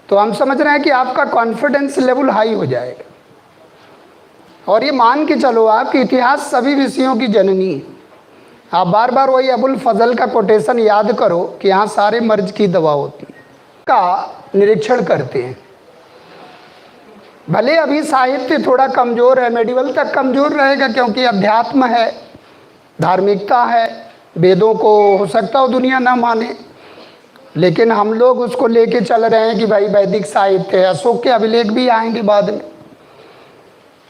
तो हम समझ रहे हैं कि आपका कॉन्फिडेंस लेवल हाई हो जाएगा। और ये मान के चलो आप कि इतिहास सभी विषयों की जननी है। आप बार बार वही अबुल फजल का कोटेशन याद करो कि यहाँ सारे मर्ज की दवा होती है का निरीक्षण करते हैं। भले अभी साहित्य थोड़ा कमज़ोर है, मेडिवल तक कमज़ोर रहेगा क्योंकि अध्यात्म है, धार्मिकता है, वेदों को हो सकता हो दुनिया ना माने, लेकिन हम लोग उसको लेके चल रहे हैं कि भाई वैदिक साहित्य है। अशोक के अभिलेख भी आएंगे बाद में।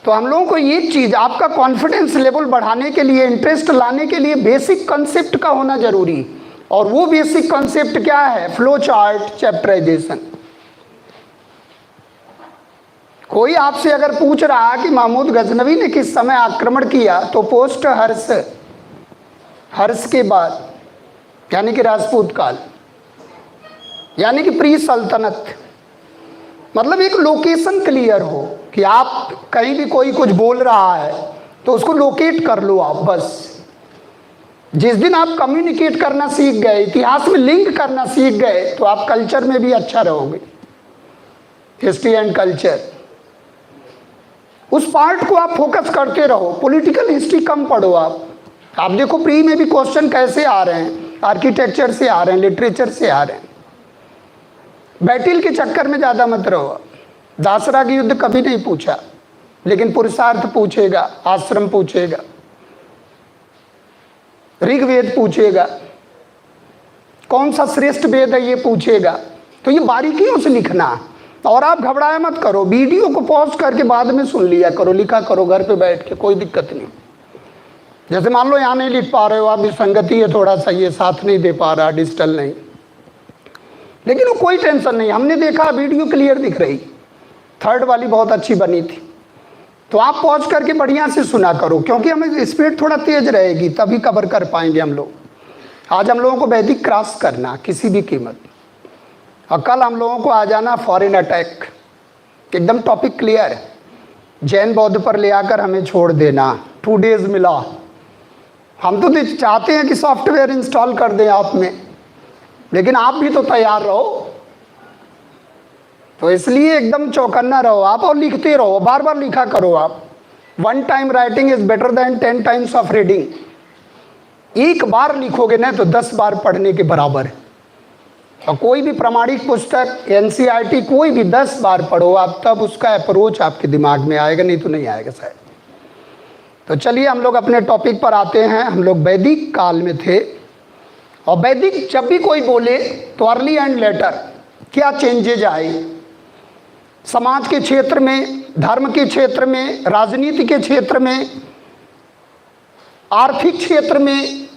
तो हम लोगों को ये चीज़, आपका कॉन्फिडेंस लेवल बढ़ाने के लिए, इंटरेस्ट लाने के लिए बेसिक कॉन्सेप्ट का होना जरूरी। और वो बेसिक कॉन्सेप्ट क्या है? Flow chart, chapterisation. कोई आपसे अगर पूछ रहा कि महमूद गजनवी ने किस समय आक्रमण किया, तो पोस्ट हर्ष के बाद, यानी कि राजपूत काल, यानी कि प्री सल्तनत। मतलब एक लोकेशन क्लियर हो कि आप कहीं भी कोई कुछ बोल रहा है तो उसको लोकेट कर लो आप। बस जिस दिन आप कम्युनिकेट करना सीख गए, इतिहास में लिंक करना सीख गए, तो आप कल्चर में भी अच्छा रहोगे। हिस्ट्री एंड कल्चर, उस पार्ट को आप फोकस करते रहो। पॉलिटिकल हिस्ट्री कम पढ़ो आप देखो प्री में भी क्वेश्चन कैसे आ रहे हैं, आर्किटेक्चर से आ रहे हैं, लिटरेचर से आ रहे हैं। बैटल के चक्कर में ज़्यादा मत रहो। दासरा की युद्ध कभी नहीं पूछा, लेकिन पुरुषार्थ पूछेगा, आश्रम पूछेगा, ऋग्वेद पूछेगा, कौन सा श्रेष्ठ वेद है ये पूछेगा। तो ये बारीकियों से लिखना। और आप घबराया मत करो, वीडियो को पॉज करके बाद में सुन लिया करो, लिखा करो घर पे बैठ के, कोई दिक्कत नहीं। जैसे मान लो यहाँ नहीं लिख पा रहे हो आप, विसंगति है थोड़ा सा, ये साथ नहीं दे पा रहा, डिजिटल नहीं, लेकिन वो कोई टेंशन नहीं। हमने देखा वीडियो क्लियर दिख रही, थर्ड वाली बहुत अच्छी बनी थी। तो आप पॉज करके बढ़िया से सुना करो, क्योंकि हमें स्पीड थोड़ा तेज रहेगी, तभी कवर कर पाएंगे हम लोग। आज हम लोगों को वैदिक क्रॉस करना किसी भी कीमत, और कल हम लोगों को आ जाना फॉरेन अटैक। एकदम टॉपिक क्लियर है। जैन बौद्ध पर ले आकर हमें छोड़ देना, 2 डेज मिला। हम तो चाहते हैं कि सॉफ्टवेयर इंस्टॉल कर दें आप में, लेकिन आप भी तो तैयार रहो। तो इसलिए एकदम चौकन्ना रहो आप, और लिखते रहो, बार बार लिखा करो आप। 1 time writing is better than 10 times of reading. एक बार लिखोगे ना तो 10 बार पढ़ने के बराबर है। और कोई भी प्रामाणिक पुस्तक, NCERT, कोई भी 10 बार पढ़ो आप, तब उसका अप्रोच आपके दिमाग में आएगा, नहीं तो नहीं आएगा शायद। तो चलिए हम लोग अपने टॉपिक पर आते हैं। हम लोग वैदिक काल में थे, और वैदिक जब भी कोई बोले तो अर्ली एंड लेटर क्या चेंजेज आए समाज के क्षेत्र में, धर्म के क्षेत्र में, राजनीति के क्षेत्र में, आर्थिक क्षेत्र में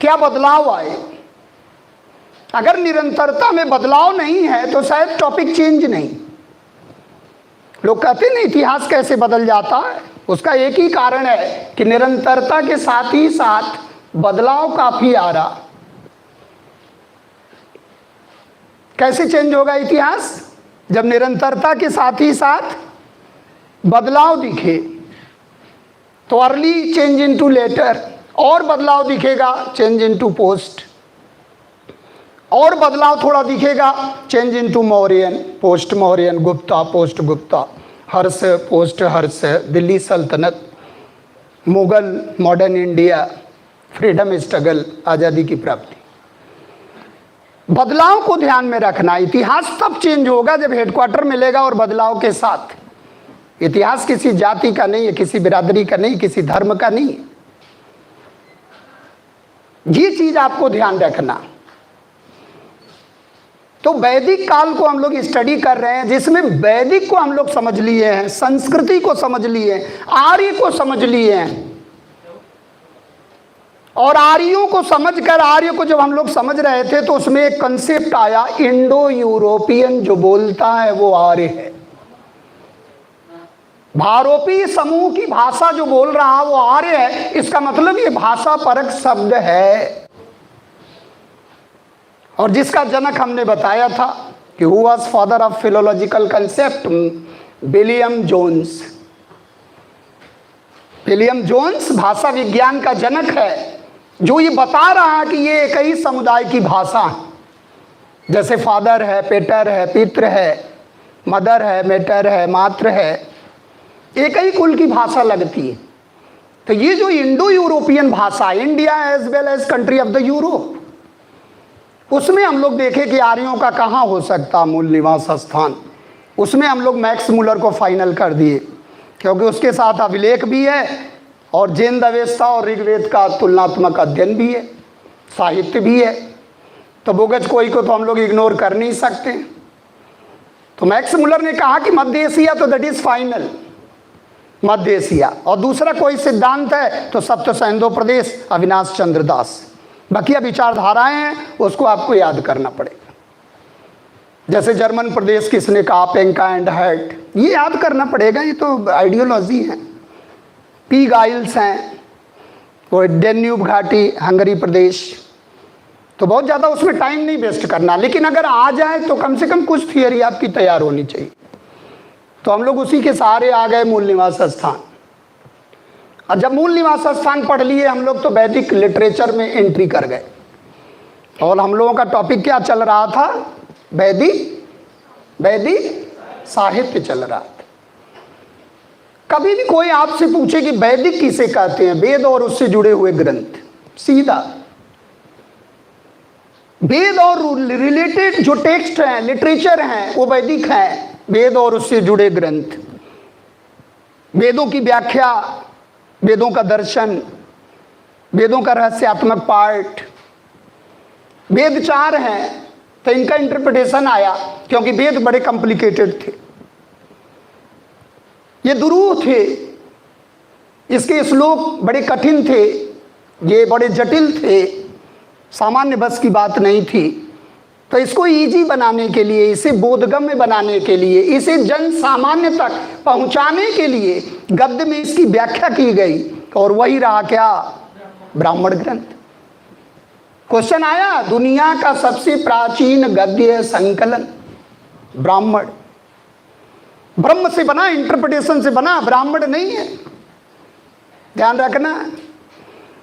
क्या बदलाव आए। अगर निरंतरता में बदलाव नहीं है तो शायद टॉपिक चेंज नहीं। लोग कहते हैं ना इतिहास कैसे बदल जाता है, उसका एक ही कारण है कि निरंतरता के साथ ही साथ बदलाव काफी आ रहा। कैसे चेंज होगा इतिहास? जब निरंतरता के साथ ही साथ बदलाव दिखे। तो अर्ली चेंज इनटू लेटर, और बदलाव दिखेगा चेंज इनटू पोस्ट, और बदलाव थोड़ा दिखेगा change into Mauryan, post Mauryan, Gupta, post Gupta, Harsh, post Harsh, Delhi Sultanate, Mughal, modern India, freedom struggle, आज़ादी की प्राप्ति। बदलाव को ध्यान में रखना। इतिहास तब चेंज होगा जब हेडक्वार्टर मिलेगा और बदलाव के साथ। इतिहास किसी जाति का नहीं है, किसी बिरादरी का नहीं, किसी धर्म का नहीं है। ये चीज आपको ध्यान रखना। तो वैदिक काल को हम लोग स्टडी कर रहे हैं, जिसमें वैदिक को हम लोग समझ लिए हैं, संस्कृति को समझ लिए हैं, आर्य को समझ लिए हैं। और आर्यों को समझकर, आर्य को जब हम लोग समझ रहे थे तो उसमें एक कंसेप्ट आया, इंडो यूरोपियन जो बोलता है वो आर्य है। भारोपीय समूह की भाषा जो बोल रहा है वो आर्य है। इसका मतलब ये भाषा परक शब्द है। और जिसका जनक हमने बताया था कि who was father of philological concept, William Jones. William Jones भाषा विज्ञान का जनक है, जो ये बता रहा है कि ये एक ही समुदाय की भाषा है। जैसे फादर है, पेटर है, पितृ है, मदर है, मेटर है, मातृ है, एक ही कुल की भाषा लगती है। तो ये जो इंडो यूरोपियन भाषा, India as well as country of the Europe, उसमें हम लोग देखें कि आर्यों का कहाँ हो सकता मूल निवास स्थान। उसमें हम लोग मैक्स मुलर को फाइनल कर दिए, क्योंकि उसके साथ अभिलेख भी है और जैन दवेस्ता और ऋग्वेद का तुलनात्मक अध्ययन भी है, साहित्य भी है। तो बोगज कोई को तो हम लोग इग्नोर कर नहीं सकते। तो मैक्स मुलर ने कहा कि मध्य एशिया, तो that is final, Madhya Asia. और दूसरा कोई सिद्धांत है तो सप्त सैंधो प्रदेश, अविनाश चंद्र दास। बाकी विचारधाराएं हैं, उसको आपको याद करना पड़ेगा। जैसे जर्मन प्रदेश किसने कहा, पेंका एंड हर्ट, ये याद करना पड़ेगा, ये तो आइडियोलॉजी है। पी गाइल्स हैं, वो डेन्यूब घाटी, हंगरी प्रदेश। तो बहुत ज़्यादा उसमें टाइम नहीं वेस्ट करना, लेकिन अगर आ जाए तो कम से कम कुछ थियरी आपकी तैयार होनी चाहिए। तो हम लोग उसी के सहारे आ गए मूल निवास स्थान। और जब मूल निवास स्थान पढ़ लिए हम लोग, तो वैदिक लिटरेचर में एंट्री कर गए। और हम लोगों का टॉपिक क्या चल रहा था? वैदिक साहित्य चल रहा था। कभी भी कोई आपसे पूछे कि वैदिक किसे कहते हैं, वेद और उससे जुड़े हुए ग्रंथ, सीधा वेद और रिलेटेड जो टेक्स्ट हैं, लिटरेचर हैं, वो वैदिक हैं। वेद और उससे जुड़े ग्रंथ, वेदों की व्याख्या, वेदों का दर्शन, वेदों का रहस्यात्मक पार्ट। वेद 4 हैं, तो इनका इंटरप्रिटेशन आया, क्योंकि वेद बड़े कॉम्प्लिकेटेड थे, ये दुरूह थे, इसके श्लोक बड़े कठिन थे, ये बड़े जटिल थे, सामान्य बस की बात नहीं थी। तो इसको इजी बनाने के लिए, इसे बोधगम्य बनाने के लिए, इसे जन सामान्य तक पहुंचाने के लिए गद्य में इसकी व्याख्या की गई, और वही रहा क्या? ब्राह्मण ग्रंथ। क्वेश्चन आया, दुनिया का सबसे प्राचीन गद्य संकलन ब्राह्मण, ब्रह्म से बना, इंटरप्रिटेशन से बना, ब्राह्मण नहीं है, ध्यान रखना।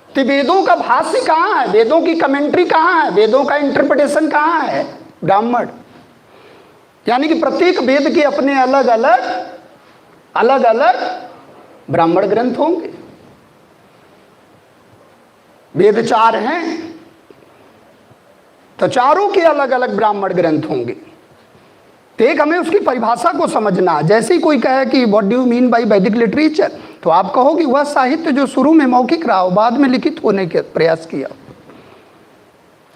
तो वेदों का भाष्य कहाँ है? वेदों की कमेंट्री कहाँ है? वेदों का इंटरप्रिटेशन कहाँ है? ब्राह्मण। यानी कि प्रत्येक वेद के अपने अलग अलग ब्राह्मण ग्रंथ होंगे। वेद 4 हैं, तो चारों के अलग अलग ब्राह्मण ग्रंथ होंगे। तो एक हमें उसकी परिभाषा को समझना। जैसे ही कोई कहे कि what do you mean by वैदिक लिटरेचर, तो आप कहोगे वह साहित्य जो शुरू में मौखिक रहा हो, बाद में लिखित होने के प्रयास किया।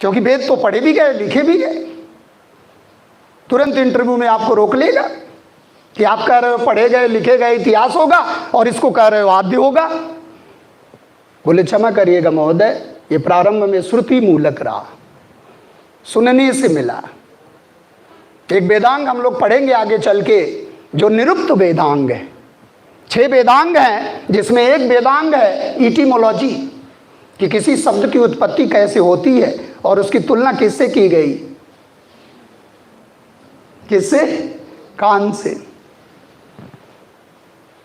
क्योंकि वेद तो पढ़े भी गए, लिखे भी गए। तुरंत इंटरव्यू में आपको रोक लेगा कि आप कह रहे हो पढ़े गए, लिखे गए, इतिहास होगा, और इसको कह रहे हो आद्य होगा। बोले क्षमा करिएगा महोदय, ये प्रारंभ में श्रुति मूलक रहा, सुनने से मिला। एक वेदांग हम लोग पढ़ेंगे आगे चल के, जो निरुक्त वेदांग है। 6 वेदांग हैं, जिसमें एक वेदांग है इटिमोलॉजी, कि किसी शब्द की उत्पत्ति कैसे होती है और उसकी तुलना किससे की गई, किससे? कान से।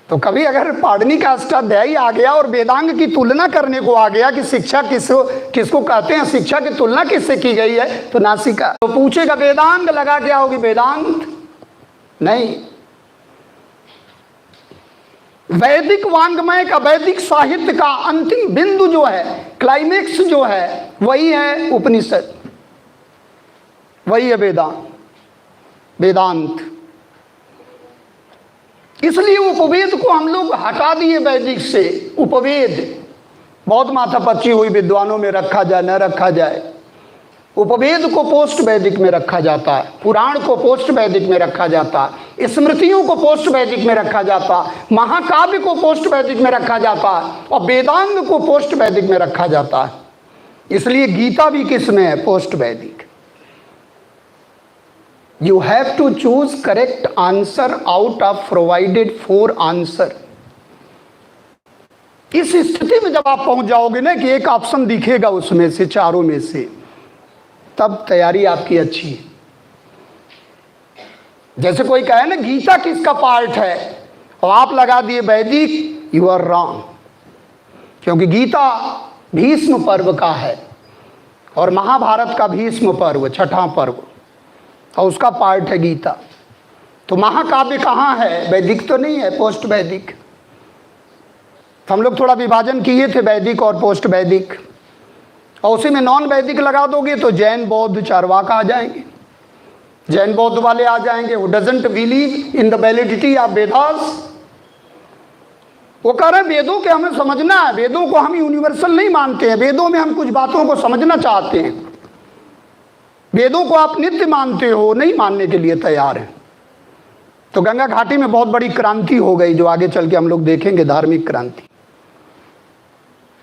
तो कभी अगर पाणिनि का अष्टाध्यायी आ गया और वेदांग की तुलना करने को आ गया कि शिक्षा किसको कहते हैं, शिक्षा की तुलना किससे की गई है, तो नासिका। तो पूछेगा वेदांग लगा क्या होगी? वेदांत नहीं। वैदिक वांग्मय का, वैदिक साहित्य का अंतिम बिंदु जो है, क्लाइमेक्स जो है, वही है उपनिषद, वही है वेदांत। इसलिए उपवेद को हम लोग हटा दिए वैदिक से। उपवेद बहुत माथापच्ची हुई, विद्वानों में रखा जाए न रखा जाए। उपवेद को पोस्ट वैदिक में रखा जाता है, पुराण को पोस्ट वैदिक में रखा जाता है, स्मृतियों को पोस्ट वैदिक में रखा जाता है, महाकाव्य को पोस्ट वैदिक में रखा जाता है, और वेदांग को पोस्ट वैदिक में रखा जाता है। इसलिए गीता भी किस में है? पोस्ट वैदिक। You have to choose correct answer out of provided 4 answer। इस स्थिति में जब आप पहुंच जाओगे ना कि एक ऑप्शन दिखेगा उसमें से, चारों में से, तब तैयारी आपकी अच्छी है। जैसे कोई कहे ना गीता किसका पार्ट है, और आप लगा दिए वैदिक, यू आर रॉन्ग। क्योंकि गीता भीष्म पर्व का है, और महाभारत का भीष्म पर्व 6ठा पर्व, और उसका पार्ट है गीता। तो महाकाव्य कहाँ है? वैदिक तो नहीं है, पोस्ट वैदिक। तो हम लोग थोड़ा विभाजन किए थे वैदिक और पोस्ट वैदिक, और उसी में नॉन वैदिक लगा दोगे तो जैन बौद्ध चारवाक आ जाएंगे। जैन बौद्ध वाले आ जाएंगे, वो doesn't believe in the validity of Vedas. वो कह रहे हैं वेदों के हमें समझना है, वेदों को हम यूनिवर्सल नहीं मानते हैं, वेदों में हम कुछ बातों को समझना चाहते हैं। वेदों को आप नित्य मानते हो, नहीं मानने के लिए तैयार हैं। तो गंगा घाटी में बहुत बड़ी क्रांति हो गई, जो आगे चल के हम लोग देखेंगे, धार्मिक क्रांति।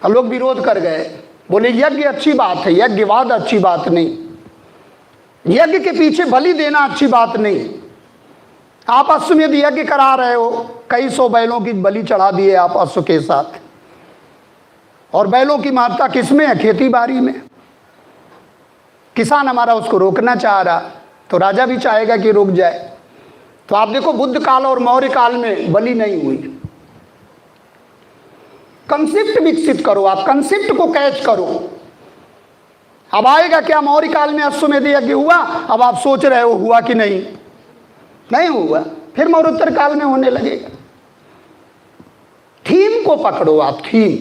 हम लोग विरोध कर गए, बोले यज्ञ अच्छी बात है, यज्ञवाद अच्छी बात नहीं, यज्ञ के पीछे बलि देना अच्छी बात नहीं। आप अश्वमेध यज्ञ करा रहे हो, कई सौ बैलों की बलि चढ़ा दिए आप अश्व के साथ, और बैलों की महत्ता किसमें है? खेती बाड़ी में। किसान हमारा उसको रोकना चाह रहा, तो राजा भी चाहेगा कि रुक जाए। तो आप देखो बुद्ध काल और मौर्य काल में बलि नहीं हुई। कंसेप्ट विकसित करो, आप कंसेप्ट को कैच करो। अब आएगा क्या? मौर्य काल में अश्वमेध यज्ञ हुआ, अब आप सोच रहे हो हुआ कि नहीं, नहीं हुआ, फिर मौर्योत्तर काल में होने लगेगा। थीम को पकड़ो आप, थीम।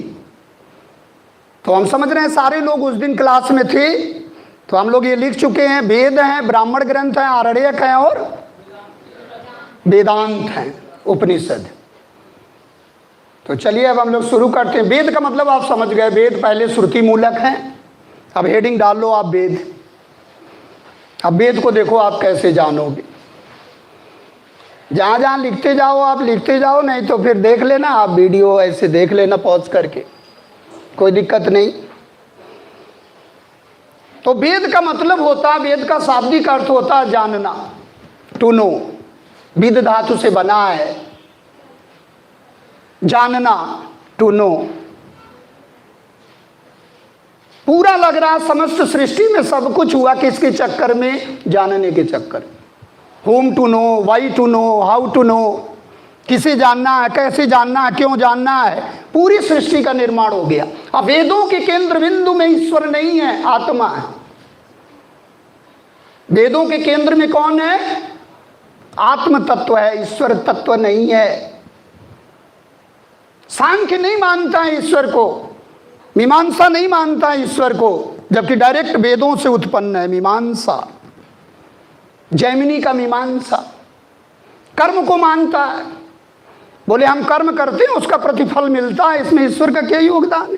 तो हम समझ रहे हैं सारे लोग उस दिन क्लास में थे, तो हम लोग ये लिख चुके हैं, वेद हैं, ब्राह्मण ग्रंथ हैं, आरण्यक हैं और वेदांत हैं, उपनिषद। तो चलिए अब हम लोग शुरू करते हैं। वेद का मतलब आप समझ गए, वेद पहले श्रुति मूलक है। अब हेडिंग डाल लो आप वेद। अब वेद को देखो आप कैसे जानोगे, जहाँ जहाँ लिखते जाओ आप, लिखते जाओ, नहीं तो फिर देख लेना आप वीडियो, ऐसे देख लेना पॉज करके, कोई दिक्कत नहीं। तो वेद का मतलब होता है, वेद का शाब्दिक अर्थ होता है जानना, टू नो। विद धातु से बना है, जानना, टू नो। पूरा लग रहा समस्त सृष्टि में सब कुछ हुआ किसके चक्कर में? जानने के चक्कर। Whom to know, why to know, how to know, किसे जानना है, कैसे जानना है, क्यों जानना है, पूरी सृष्टि का निर्माण हो गया। अब वेदों के केंद्र बिंदु में ईश्वर नहीं है, आत्मा है। वेदों के केंद्र में कौन है? आत्म तत्व है, ईश्वर तत्व नहीं है। सांख्य नहीं मानता है ईश्वर को, मीमांसा नहीं मानता है ईश्वर को, जबकि डायरेक्ट वेदों से उत्पन्न है मीमांसा। जैमिनी का मीमांसा कर्म को मानता है, बोले हम कर्म करते हैं उसका प्रतिफल मिलता है, इसमें ईश्वर का क्या योगदान है?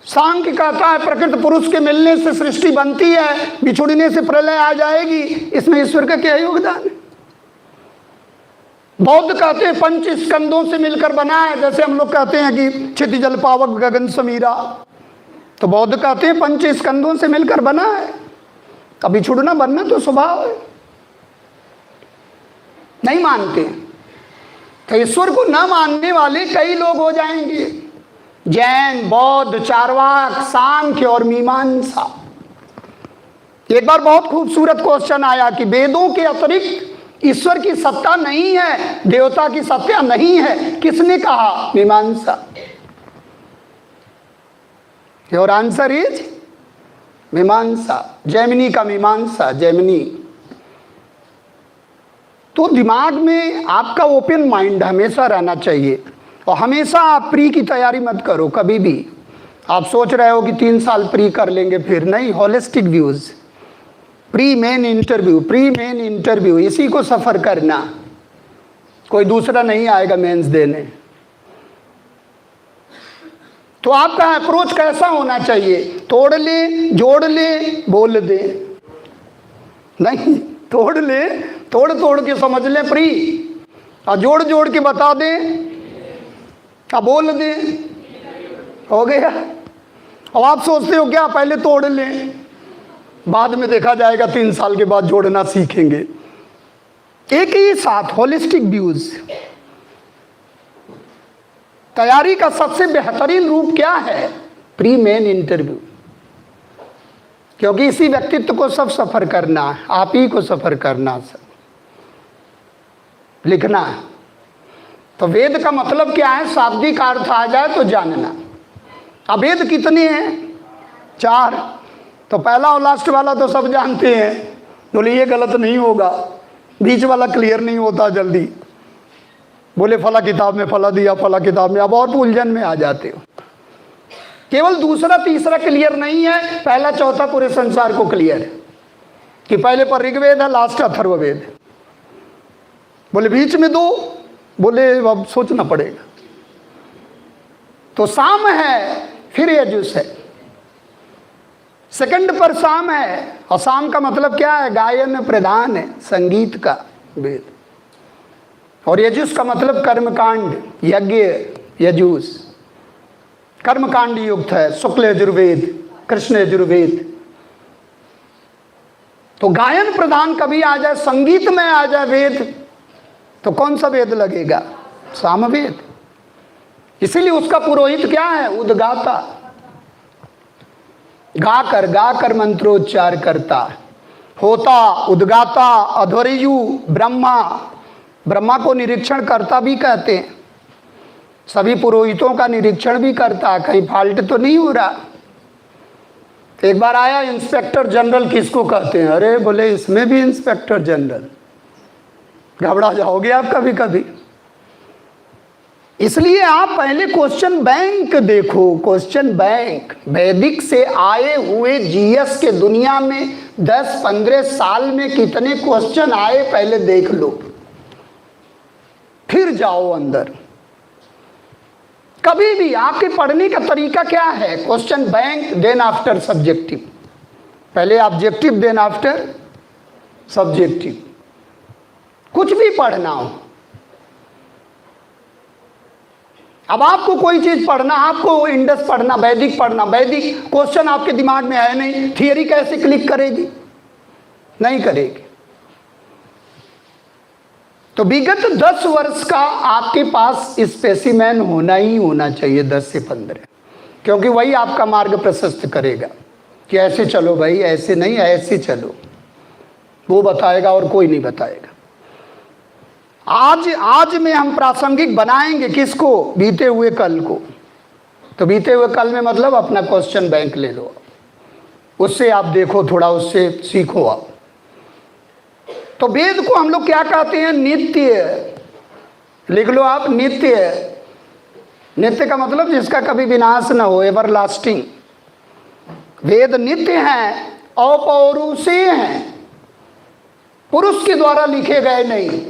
सांख्य कहता है प्रकृति पुरुष के मिलने से सृष्टि बनती है, बिछुड़ने से प्रलय आ जाएगी, इसमें ईश्वर का क्या योगदान है? बौद्ध कहते हैं पंच स्कंदों से मिलकर बना है, जैसे हम लोग कहते हैं कि क्षिति जल पावक गगन समीरा, तो बौद्ध कहते हैं पंच स्कंदों से मिलकर बना है। अब बिछुड़ना बनना तो स्वभाव है, नहीं मानते। तो ईश्वर को न मानने वाले कई लोग हो जाएंगे, जैन, बौद्ध, चारवाक, सांख्य और मीमांसा। एक बार बहुत खूबसूरत क्वेश्चन आया कि वेदों के अतिरिक्त ईश्वर की सत्ता नहीं है, देवता की सत्ता नहीं है, किसने कहा? मीमांसा। योर आंसर इज मीमांसा, जैमिनी का मीमांसा, जैमिनी। तो दिमाग में आपका ओपन माइंड हमेशा रहना चाहिए, और हमेशा आप प्री की तैयारी मत करो कभी भी। आप सोच रहे हो कि 3 साल प्री कर लेंगे, फिर नहीं। Holistic views, pre main interview, pre main interview, इसी को सफ़र करना, कोई दूसरा नहीं आएगा मेंस देने। तो आपका अप्रोच कैसा होना चाहिए? तोड़ ले, जोड़ ले, बोल दे। नहीं, तोड़ ले, तोड़ तोड़ के समझ ले प्री, और जोड़ जोड़ के बता दे, अब बोल दे, हो गया। अब आप सोचते हो क्या पहले तोड़ लें, बाद में देखा जाएगा, 3 साल के बाद जोड़ना सीखेंगे। एक ही साथ होलिस्टिक व्यूज। तैयारी का सबसे बेहतरीन रूप क्या है? प्री मेन इंटरव्यू, क्योंकि इसी व्यक्तित्व को सब सफर करना है, आप ही को सफर करना, सब लिखना है। तो वेद का मतलब क्या है? शाब्दिक अर्थ आ जाए तो जानना। अब वेद कितने हैं? 4। तो पहला और लास्ट वाला तो सब जानते हैं, बोले ये गलत नहीं होगा, बीच वाला क्लियर नहीं होता जल्दी। बोले फला किताब में फला दिया, फला किताब में, अब और उलझन में आ जाते हो। केवल दूसरा तीसरा क्लियर नहीं है, पहला चौथा पूरे संसार को क्लियर है कि पहले पर ऋग्वेद है, लास्ट अथर्ववेद है। बोले बीच में दो, बोले अब सोचना पड़ेगा। तो साम है, फिर यजुस है, सेकंड पर साम है, और साम का मतलब क्या है? गायन प्रधान है, संगीत का वेद। और यजुस का मतलब कर्मकांड, यज्ञ यजुस, कर्मकांड युक्त है, शुक्ल यजुर्वेद, कृष्ण यजुर्वेद। तो गायन प्रधान कभी आ जाए, संगीत में आ जाए वेद, तो कौन सा वेद लगेगा? सामवेद। इसीलिए उसका पुरोहित क्या है? उद्गाता, गाकर मंत्रोच्चार करता होता। उद्गाता अध्वर्यु ब्रह्मा, ब्रह्मा को निरीक्षण करता भी कहते हैं, सभी पुरोहितों का निरीक्षण भी करता, कहीं फाल्ट तो नहीं हो रहा। एक बार आया इंस्पेक्टर जनरल, किसको कहते हैं? अरे बोले इसमें भी इंस्पेक्टर जनरल, घबरा जाओगे आप कभी कभी। इसलिए आप पहले क्वेश्चन बैंक देखो, क्वेश्चन बैंक। वैदिक से आए हुए जीएस के दुनिया में 10-15 साल में कितने क्वेश्चन आए पहले देख लो, फिर जाओ अंदर। कभी भी आपके पढ़ने का तरीका क्या है? Question bank, then after subjective, पहले ऑब्जेक्टिव देन आफ्टर सब्जेक्टिव। कुछ भी पढ़ना हो, अब आपको कोई चीज पढ़ना, आपको इंडस पढ़ना, वैदिक पढ़ना, वैदिक क्वेश्चन आपके दिमाग में है नहीं, थियरी कैसे क्लिक करेगी? नहीं करेगी। तो विगत 10 वर्ष का आपके पास स्पेसिमेन होना ही होना चाहिए, 10 से 15, क्योंकि वही आपका मार्ग प्रशस्त करेगा कि ऐसे चलो भाई, ऐसे नहीं, ऐसे चलो। वो बताएगा और कोई नहीं बताएगा। आज में हम प्रासंगिक बनाएंगे किसको? बीते हुए कल को। तो बीते हुए कल में मतलब अपना क्वेश्चन बैंक ले लो, उससे आप देखो, थोड़ा उससे सीखो आप। तो वेद को हम लोग क्या कहते हैं? नित्य। लिख लो आप, नित्य। नित्य का मतलब जिसका कभी विनाश न हो, एवरलास्टिंग। वेद नित्य हैं, अपौरुषेय हैं, पुरुष के द्वारा लिखे गए नहीं,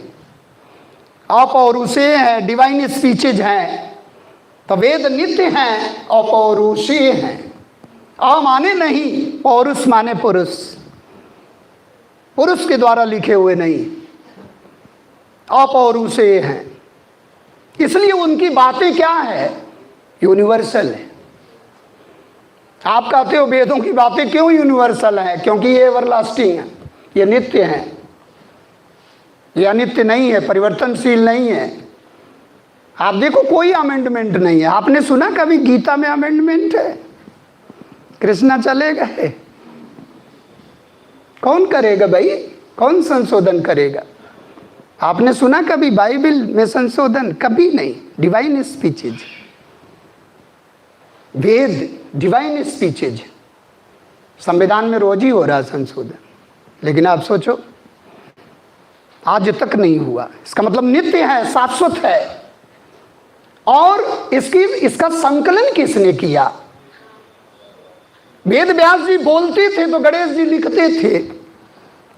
अपौरुषेय हैं, डिवाइन स्पीचेज हैं। तो वेद नित्य हैं, अपौरुषेय हैं। अ माने नहीं, पौरुष माने पुरुष, पुरुष के द्वारा लिखे हुए नहीं, अपौरुषेय हैं। इसलिए उनकी बातें क्या है? यूनिवर्सल है। आप कहते हो वेदों की बातें क्यों यूनिवर्सल हैं? क्योंकि ये एवरलास्टिंग है, ये नित्य हैं। ये अनित्य नहीं है, परिवर्तनशील नहीं है। आप देखो कोई अमेंडमेंट नहीं है। आपने सुना कभी गीता में अमेंडमेंट है? कृष्णा चले गए, कौन करेगा भाई? कौन संशोधन करेगा? आपने सुना कभी बाइबल में संशोधन? कभी नहीं। डिवाइन स्पीचेज, वेद डिवाइन स्पीचेज। संविधान में रोज ही हो रहा संशोधन, लेकिन आप सोचो आज तक नहीं हुआ। इसका मतलब नित्य है, शाश्वत है। और इसका संकलन किसने किया? वेद व्यास जी बोलते थे तो गणेश जी लिखते थे।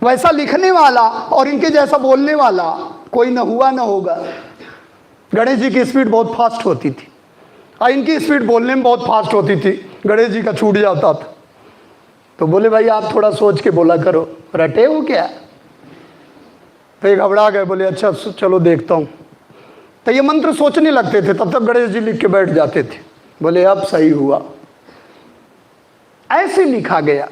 वैसा लिखने वाला और इनके जैसा बोलने वाला कोई न हुआ न होगा। गणेश जी की स्पीड बहुत फास्ट होती थी और इनकी स्पीड बोलने में बहुत फास्ट होती थी। गणेश जी का छूट जाता था। तो बोले भाई आप थोड़ा सोच के बोला करो, रटे हो क्या? तो ये घबरा गए, बोले अच्छा चलो देखता हूँ। तो ये मंत्र सोचने लगते थे, तब तक गणेश जी लिख के बैठ जाते थे। बोले अब सही हुआ, ऐसे लिखा गया।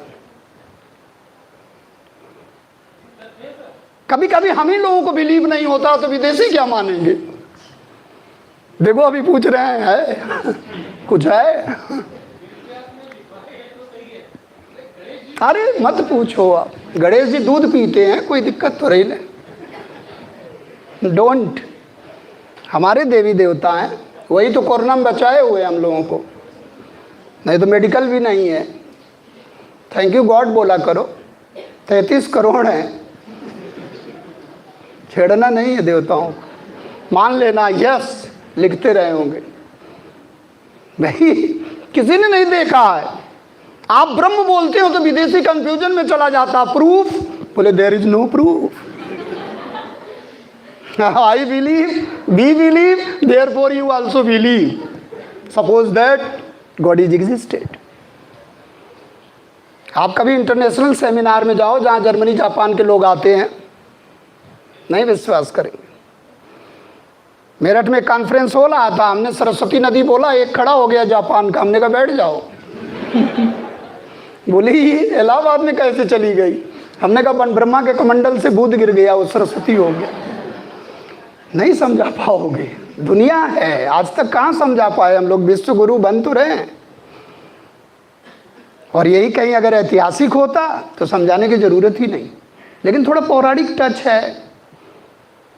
कभी कभी हम ही लोगों को बिलीव नहीं होता तो विदेशी क्या मानेंगे? देखो अभी पूछ रहे हैं कुछ है? अरे मत पूछो आप, गणेश जी दूध पीते हैं, कोई दिक्कत तो रही नहीं। डोंट, हमारे देवी देवता हैं, वही तो कोरोना में बचाए हुए हम लोगों को, नहीं तो मेडिकल भी नहीं है। थैंक यू गॉड बोला करो। 33 करोड़ हैं, छेड़ना नहीं है देवताओं को। मान लेना यस, लिखते रहे होंगे। भाई किसी ने नहीं देखा है। आप ब्रह्म बोलते हो तो विदेशी कंफ्यूजन में चला जाता। प्रूफ, बोले there is no proof. I believe, we believe, therefore you also believe. Suppose that God is existed. आप कभी इंटरनेशनल सेमिनार में जाओ जहाँ जर्मनी जापान के लोग आते हैं, नहीं विश्वास करेंगे। मेरठ में कॉन्फ्रेंस हो रहा था, हमने सरस्वती नदी बोला, एक खड़ा हो गया जापान का, हमने कहा बैठ जाओ। बोली इलाहाबाद में कैसे चली गई? हमने कहा ब्रह्मा के कमंडल से भूत गिर गया, वो सरस्वती हो गया। नहीं समझा पाओगे, दुनिया है। आज तक कहाँ समझा पाए हम लोग? विश्व गुरु बन तो रहे हैं। और यही कहीं अगर ऐतिहासिक होता तो समझाने की जरूरत ही नहीं, लेकिन थोड़ा पौराणिक टच है।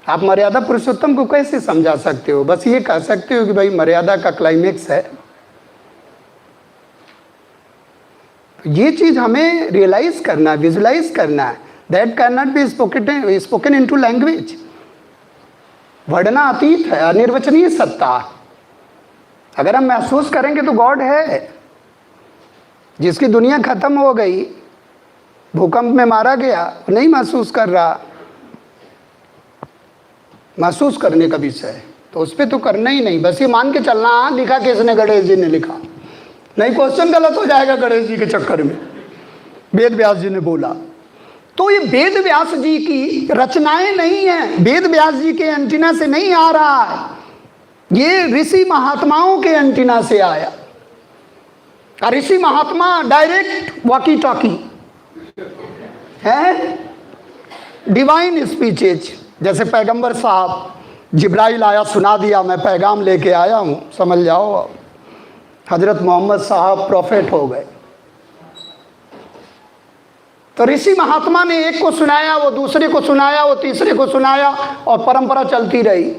आप मर्यादा पुरुषोत्तम को कैसे समझा सकते हो? बस ये कह सकते हो कि भाई मर्यादा का क्लाइमेक्स है। ये चीज हमें रियलाइज करना है, विजुलाइज करना है। That can not be spoken into language. वर्णना अतीत है, अनिर्वचनीय सत्ता। अगर हम महसूस करेंगे तो गॉड है। जिसकी दुनिया खत्म हो गई, भूकंप में मारा गया, नहीं महसूस कर रहा। महसूस करने का विषय है तो उस पर तो करना ही नहीं, बस ये मान के चलना। हाँ लिखा किसने? गणेश जी ने लिखा। नहीं क्वेश्चन गलत हो जाएगा गणेश जी के चक्कर में। वेद व्यास जी ने बोला तो ये वेद व्यास जी की रचनाएं नहीं हैं, वेद व्यास जी के एंटीना से नहीं आ रहा है, ये ऋषि महात्माओं के एंटीना से आया। और ऋषि महात्मा डायरेक्ट वॉकी टॉकी है, डिवाइन स्पीचेज। जैसे पैगंबर साहब, जिब्राइल आया, सुना दिया, मैं पैगाम लेके आया हूँ, समझ जाओ। हजरत मोहम्मद साहब प्रॉफेट हो गए। तो ऋषि महात्मा ने एक को सुनाया, वो दूसरे को सुनाया, वो तीसरे को सुनाया, और परंपरा चलती रही।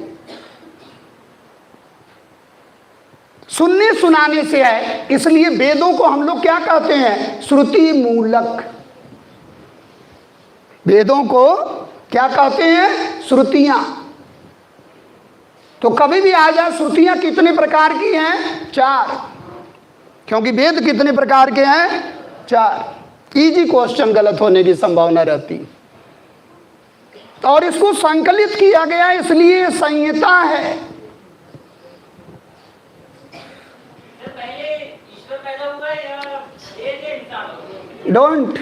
सुनने सुनाने से है, इसलिए वेदों को हम लोग क्या कहते हैं? श्रुति मूलक। वेदों को क्या कहते हैं? श्रुतियां। तो कभी भी आ जाए, श्रुतियां कितने प्रकार की हैं? 4। क्योंकि वेद कितने प्रकार के हैं? 4। इजी क्वेश्चन गलत होने की संभावना रहती। और इसको संकलित किया गया इसलिए संहिता है। डोंट,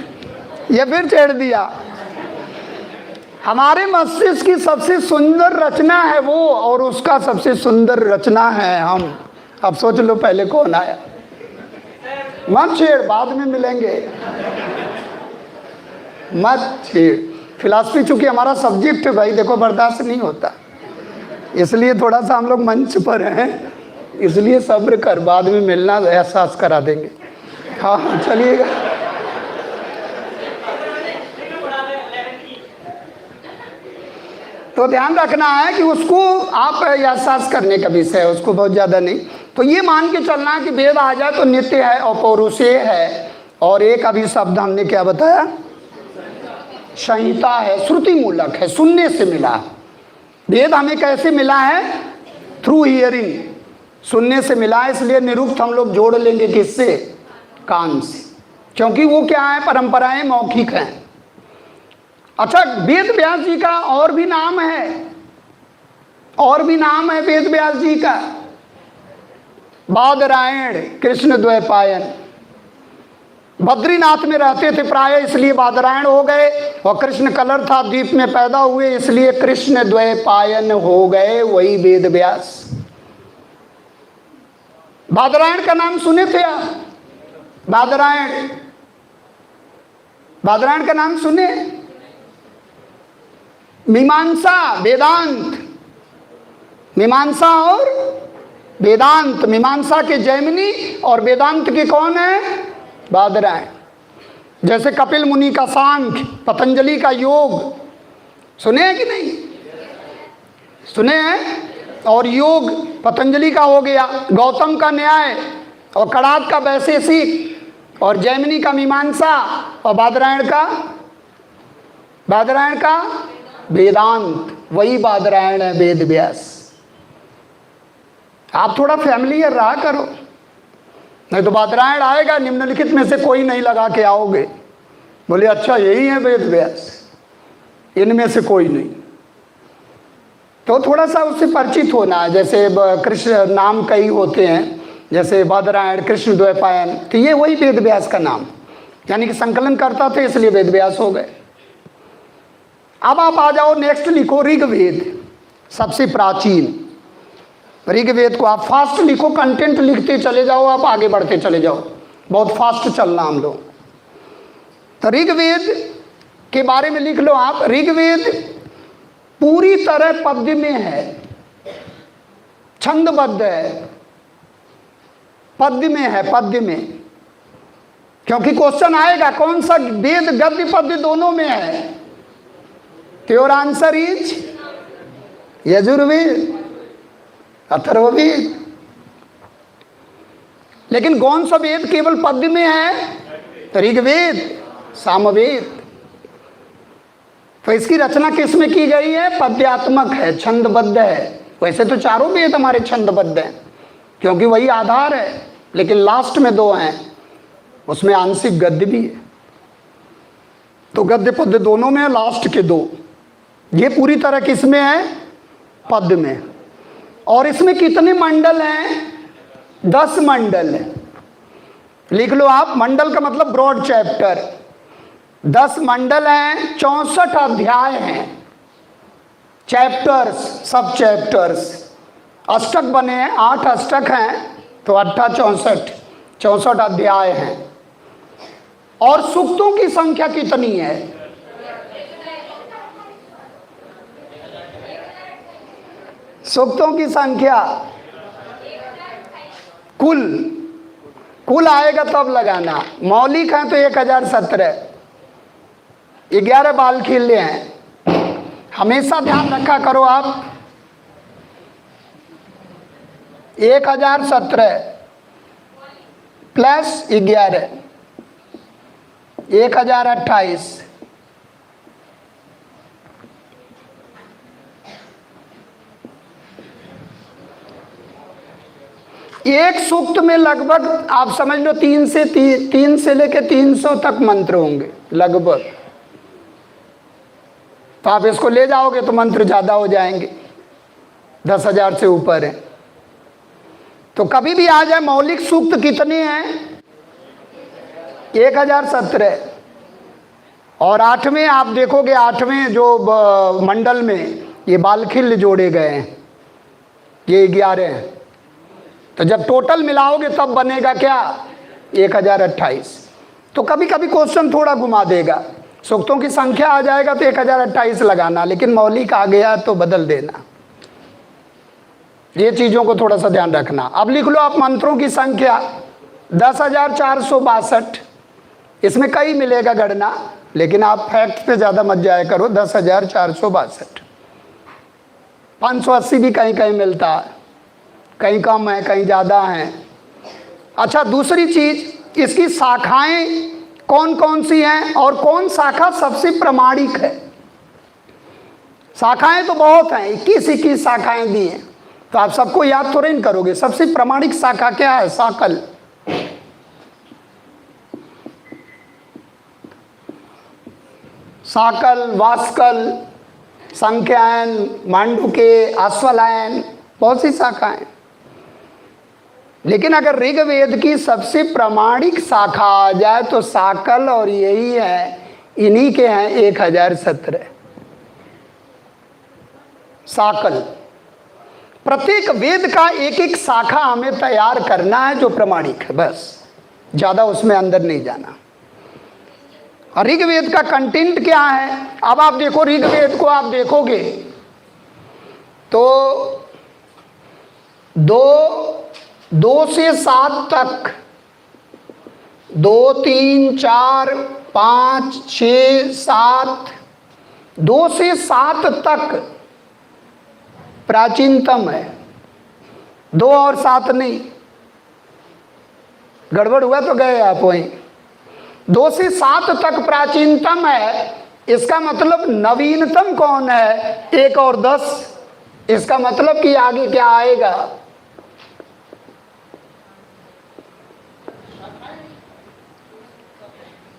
ये फिर छेड़ दिया। हमारे मस्तिष्क की सबसे सुंदर रचना है वो, और उसका सबसे सुंदर रचना है हम। अब सोच लो पहले कौन आया। मत छेड़, बाद में मिलेंगे। मत छेड़। फिलॉसफी चूंकि हमारा सब्जेक्ट है भाई, देखो बर्दाश्त नहीं होता, इसलिए थोड़ा सा हम लोग मंच पर हैं, इसलिए सब्र कर, बाद में मिलना, एहसास करा देंगे। हाँ चलिएगा। तो ध्यान रखना है कि उसको आप एहसास करने का विषय है, उसको बहुत ज़्यादा नहीं। तो ये मान के चलना कि वेद आ जाए तो नित्य है और पौरुषेय है। और एक अभी शब्द हमने क्या बताया? संहिता है, श्रुति मूलक है, सुनने से मिला। वेद हमें कैसे मिला है? थ्रू हियरिंग, सुनने से मिला। इसलिए निरुक्त हम लोग जोड़ लेंगे किससे? कान से, क्योंकि वो क्या है? परंपराएं मौखिक हैं। अच्छा, वेद व्यास जी का और भी नाम है, और भी नाम है वेद व्यास जी का। बादरायण, कृष्ण द्वैपायन। बद्रीनाथ में रहते थे प्राय, इसलिए बादरायण हो गए। और कृष्ण कलर था, द्वीप में पैदा हुए, इसलिए कृष्ण द्वैपायन हो गए, वही वेद व्यास। बादरायण का नाम सुने थे आप? बादरायण, बादरायण का नाम सुने? मीमांसा, वेदांत। मीमांसा और वेदांत। मीमांसा के जैमिनी और वेदांत के कौन है? बादरायण। जैसे कपिल मुनि का सांख्य, पतंजलि का योग, सुने हैं कि नहीं? सुने हैं। और योग पतंजलि का हो गया, गौतम का न्याय, और कणाद का वैशेषिक, और जैमिनी का मीमांसा, और बादरायण का वेदांत। वही बादरायण है वेद व्यास। आप थोड़ा फैमिलियर रहा करो, नहीं तो बादरायण आएगा, निम्नलिखित में से कोई नहीं लगा के आओगे, बोले अच्छा यही है वेद व्यास, इनमें से कोई नहीं। तो थोड़ा सा उससे परिचित होना है। जैसे कृष्ण नाम कई होते हैं, जैसे बादरायण, कृष्ण द्वैपायन, तो ये वही वेद व्यास का नाम, यानी कि संकलन करता थे इसलिए वेद व्यास हो गए। अब आप आ जाओ, नेक्स्ट लिखो ऋग्वेद, सबसे प्राचीन। ऋग्वेद को आप फास्ट लिखो, कंटेंट लिखते चले जाओ, आप आगे बढ़ते चले जाओ, बहुत फास्ट चलना हम लोग। तो ऋग्वेद के बारे में लिख लो आप। ऋग्वेद पूरी तरह पद्य में है, छंदबद्ध है, पद्य में है, पद्य में। क्योंकि क्वेश्चन आएगा कौन सा वेद गद्य पद्य दोनों में है, तो your answer is Yajurveda, Atharvaveda. लेकिन कौन सा वेद केवल पद्य में है? ऋग्वेद, सामवेद। तो इसकी रचना किस में की गई है? पद्यात्मक है, छंदबद्ध है। वैसे तो चारों वेद हमारे छंदबद्ध हैं, क्योंकि वही आधार है, लेकिन लास्ट में दो हैं, उसमें आंशिक गद्य भी है। तो गद्य पद्य दोनों में है, लास्ट के दो। ये पूरी तरह किसमें है? पद्य में। और इसमें कितने मंडल हैं? 10 मंडल है। लिख लो आप, मंडल का मतलब ब्रॉड चैप्टर। 10 मंडल हैं, 64 अध्याय हैं, चैप्टर्स, सब चैप्टर्स। अष्टक बने हैं, 8 अष्टक हैं, तो 8 64 अध्याय हैं। और सूक्तों की संख्या कितनी है? सूक्तों की संख्या कुल आएगा तब लगाना। मौलिक हैं तो 1017, 11 बालखिल्य हैं। हमेशा ध्यान रखा करो आप, 1017 प्लस 11, 1028। एक सूक्त में लगभग आप समझ लो 3 से लेकर 300 तक मंत्र होंगे लगभग। तो आप इसको ले जाओगे तो मंत्र ज्यादा हो जाएंगे, 10,000 से ऊपर है। तो कभी भी आ जाए, मौलिक सूक्त कितने हैं? 1017। और 8वें आप देखोगे, 8वें जो मंडल में ये बालखिल्य जोड़े गए हैं, ये 11 हैं। तो जब टोटल मिलाओगे तब बनेगा क्या? 1028। तो कभी कभी क्वेश्चन थोड़ा घुमा देगा, सूक्तों की संख्या आ जाएगा तो 1028 लगाना, लेकिन मौलिक आ गया तो बदल देना। ये चीज़ों को थोड़ा सा ध्यान रखना। अब लिख लो आप मंत्रों की संख्या 10,462। इसमें कई मिलेगा गणना, लेकिन आप फैक्ट पे ज़्यादा मत जाया करो। 10,462, 580 भी कहीं कहीं मिलता है, कहीं कम है, कहीं ज़्यादा है। अच्छा, दूसरी चीज़, इसकी शाखाएं कौन कौन सी हैं और कौन शाखा सबसे प्रामाणिक है? शाखाएं तो बहुत हैं, 21 शाखाएं दी हैं, तो आप सबको याद थोड़े नहीं करोगे। सबसे प्रामाणिक शाखा क्या है? साकल। साकल, वास्कल, संख्यायन, मांडुके, अश्वलायन, बहुत सी शाखाएं। लेकिन अगर ऋग्वेद की सबसे प्रामाणिक शाखा आ जाए तो साकल, और यही है, इन्हीं के हैं 1017 साकल। प्रत्येक वेद का एक एक शाखा हमें तैयार करना है जो प्रामाणिक है, बस ज्यादा उसमें अंदर नहीं जाना। और ऋग्वेद का कंटेंट क्या है? अब आप देखो, ऋग्वेद को आप देखोगे तो 2 से 7 तक, 2, 3, 4, 5, 6, 7, 2 से 7 तक प्राचीनतम है। 2 और 7 नहीं, गड़बड़ हुआ तो गए आप वहीं। 2 से 7 तक प्राचीनतम है, इसका मतलब नवीनतम कौन है? 1 और 10। इसका मतलब कि आगे क्या आएगा?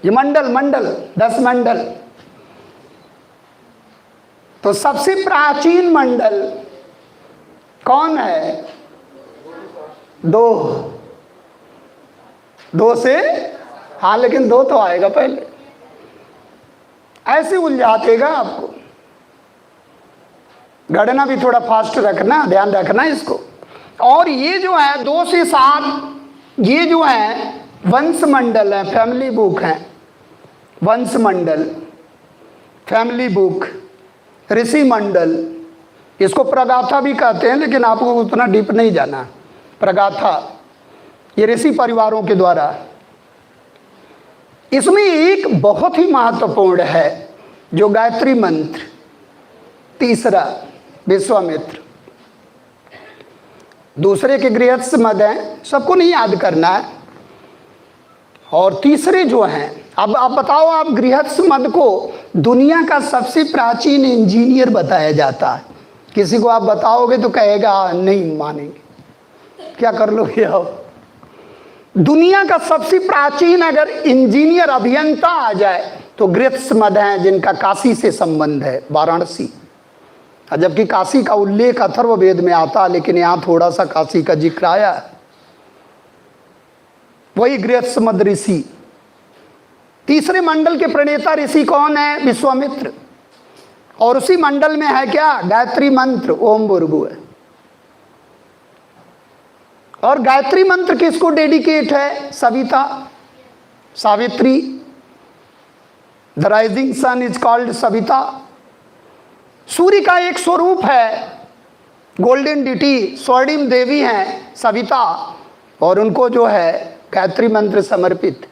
ये मंडल 10 मंडल। तो सबसे प्राचीन मंडल कौन है? 2 से, हाँ लेकिन 2 तो आएगा पहले। ऐसे उलझा देगा आपको। गणना भी थोड़ा फास्ट रखना, ध्यान रखना इसको। और ये जो है 2 से 7, ये जो है वंश मंडल है, फैमिली बुक है। वंश मंडल, फैमिली बुक, ऋषि मंडल, इसको प्रगाथा भी कहते हैं, लेकिन आपको उतना डीप नहीं जाना। प्रगाथा ये ऋषि परिवारों के द्वारा। इसमें एक बहुत ही महत्वपूर्ण है जो गायत्री मंत्र, तीसरा विश्वामित्र। दूसरे के गृहस्थ मद हैं, सबको नहीं याद करना है। और तीसरे जो हैं, अब आप बताओ, आप गृहस्थ मद को दुनिया का सबसे प्राचीन इंजीनियर बताया जाता है। किसी को आप बताओगे तो कहेगा नहीं मानेंगे। क्या कर लोगे आप? दुनिया का सबसे प्राचीन अगर इंजीनियर, अभियंता आ जाए तो गृहस्थ मद हैं, जिनका काशी से संबंध है, वाराणसी। जबकि काशी का उल्लेख अथर्ववेद में आता, लेकिन यहां थोड़ा सा काशी का जिक्र आया। वही गृहस्थ मद ऋषि। तीसरे मंडल के प्रणेता ऋषि कौन है? विश्वामित्र। और उसी मंडल में है क्या? गायत्री मंत्र, ओम भूर्भुवः। और गायत्री मंत्र किसको डेडिकेट है? Savita, Savitri. The rising sun is called Savita. सूर्य का एक स्वरूप है, गोल्डन डिटी, स्वर्णिम देवी हैं सविता, और उनको जो है गायत्री मंत्र समर्पित।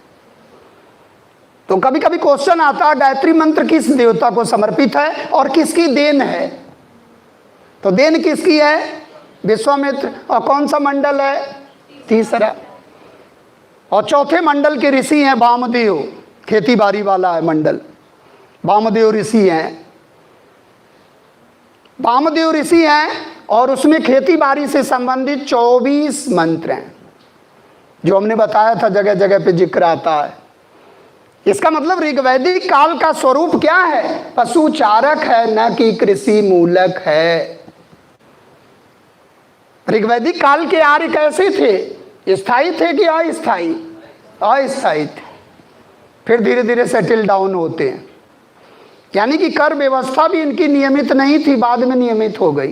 तो कभी कभी क्वेश्चन आता है गायत्री मंत्र किस देवता को समर्पित है और किसकी देन है? तो देन किसकी है? विश्वामित्र। और कौन सा मंडल है? तीसरा। और चौथे मंडल के ऋषि हैं वामदेव, खेती बाड़ी वाला है मंडल, वामदेव ऋषि हैं। वामदेव ऋषि हैं और उसमें खेती बाड़ी से संबंधित 24 मंत्र हैं, जो हमने बताया था, जगह जगह पे जिक्र आता है। इसका मतलब ऋग्वैदिक काल का स्वरूप क्या है? पशु चारक है, न कि कृषि मूलक है। ऋग्वैदिक काल के आर्य कैसे थे? स्थायी थे कि अस्थायी? अस्थायी थे। फिर धीरे धीरे सेटल डाउन होते हैं। यानी कि कर व्यवस्था भी इनकी नियमित नहीं थी, बाद में नियमित हो गई।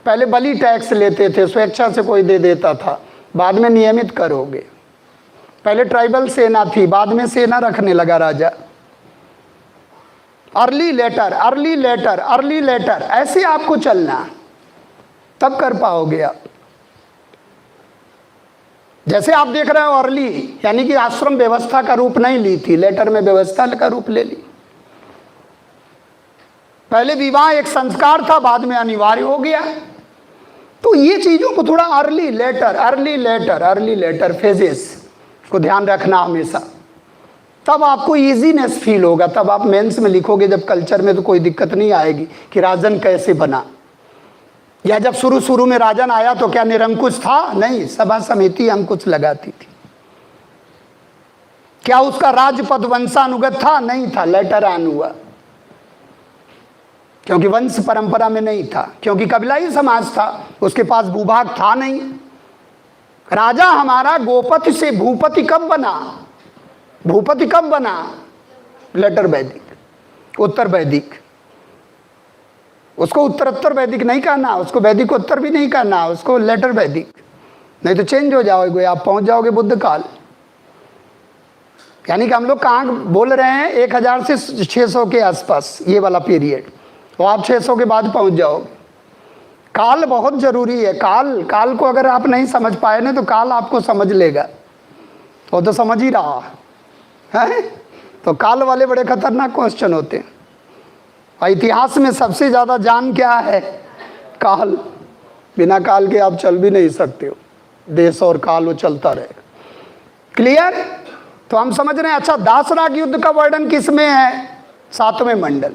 पहले बलि टैक्स लेते थे, स्वेच्छा से कोई दे देता था, बाद में नियमित कर हो गए। पहले ट्राइबल सेना थी, बाद में सेना रखने लगा राजा। Early later, early later, early later, ऐसे आपको चलना, तब कर पाओगे आप। जैसे आप देख रहे हो अर्ली, यानी कि आश्रम व्यवस्था का रूप नहीं ली थी, लेटर में व्यवस्था का रूप ले ली। पहले विवाह एक संस्कार था, बाद में अनिवार्य हो गया। तो ये चीजों को थोड़ा early later, early later, early later phases को ध्यान रखना हमेशा। तब आपको इजीनेस फील होगा, तब आप मेंस में लिखोगे जब कल्चर में, तो कोई दिक्कत नहीं आएगी कि राजन कैसे बना। या जब शुरू शुरू में राजन आया तो क्या निरंकुश था? नहीं, सभा समिति अंकुश लगाती थी। क्या उसका राजपद वंशानुगत था? नहीं था, लेटर ऑन हुआ, क्योंकि वंश परंपरा में नहीं था, क्योंकि कबीलाई समाज था, उसके पास भूभाग था नहीं। राजा हमारा गोपति से भूपति कब बना? भूपति कब बना? लेटर वैदिक, उत्तर वैदिक। उसको उत्तरोत्तर वैदिक नहीं कहना, उसको वैदिक उत्तर भी नहीं कहना, उसको लेटर वैदिक, नहीं तो चेंज हो जाओगे, आप पहुंच जाओगे बुद्ध काल। यानी कि हम लोग कहाँ बोल रहे हैं? 1000 से 600 के आसपास, ये वाला पीरियड। तो आप 600 के बाद पहुंच जाओगे। काल बहुत जरूरी है। काल को अगर आप नहीं समझ पाए ना, तो काल आपको समझ लेगा। वो तो समझ ही रहा है। तो काल वाले बड़े खतरनाक क्वेश्चन होते हैं। और इतिहास में सबसे ज्यादा जान क्या है? काल। बिना काल के आप चल भी नहीं सकते हो, देश और काल वो चलता रहेगा। क्लियर? तो हम समझ रहे हैं। अच्छा, दासराग युद्ध का वर्णन किस में है? 7वें मंडल।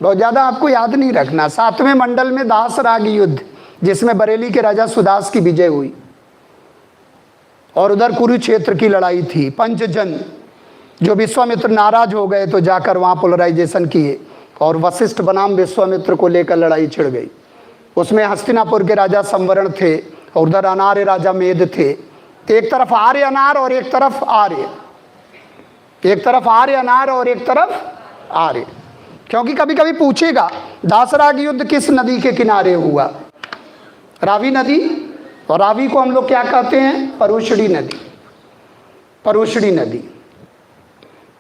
बहुत ज़्यादा आपको याद नहीं रखना। 7वें मंडल में दासराग युद्ध, जिसमें बरेली के राजा सुदास की विजय हुई और उधर कुरुक्षेत्र की लड़ाई थी। पंचजन, जो विश्वामित्र नाराज हो गए तो जाकर वहाँ पोलराइजेशन किए और वशिष्ठ बनाम विश्वामित्र को लेकर लड़ाई छिड़ गई। उसमें हस्तिनापुर के राजा संवरण थे और उधर अनार्य राजा मेद थे। एक तरफ आर्य अनार और एक तरफ आर्य, एक तरफ आर्य अनार और एक तरफ आर्य। क्योंकि कभी कभी पूछेगा दासराग युद्ध किस नदी के किनारे हुआ? रावी नदी। और रावी को हम लोग क्या कहते हैं? परुषणी नदी। परुषणी नदी।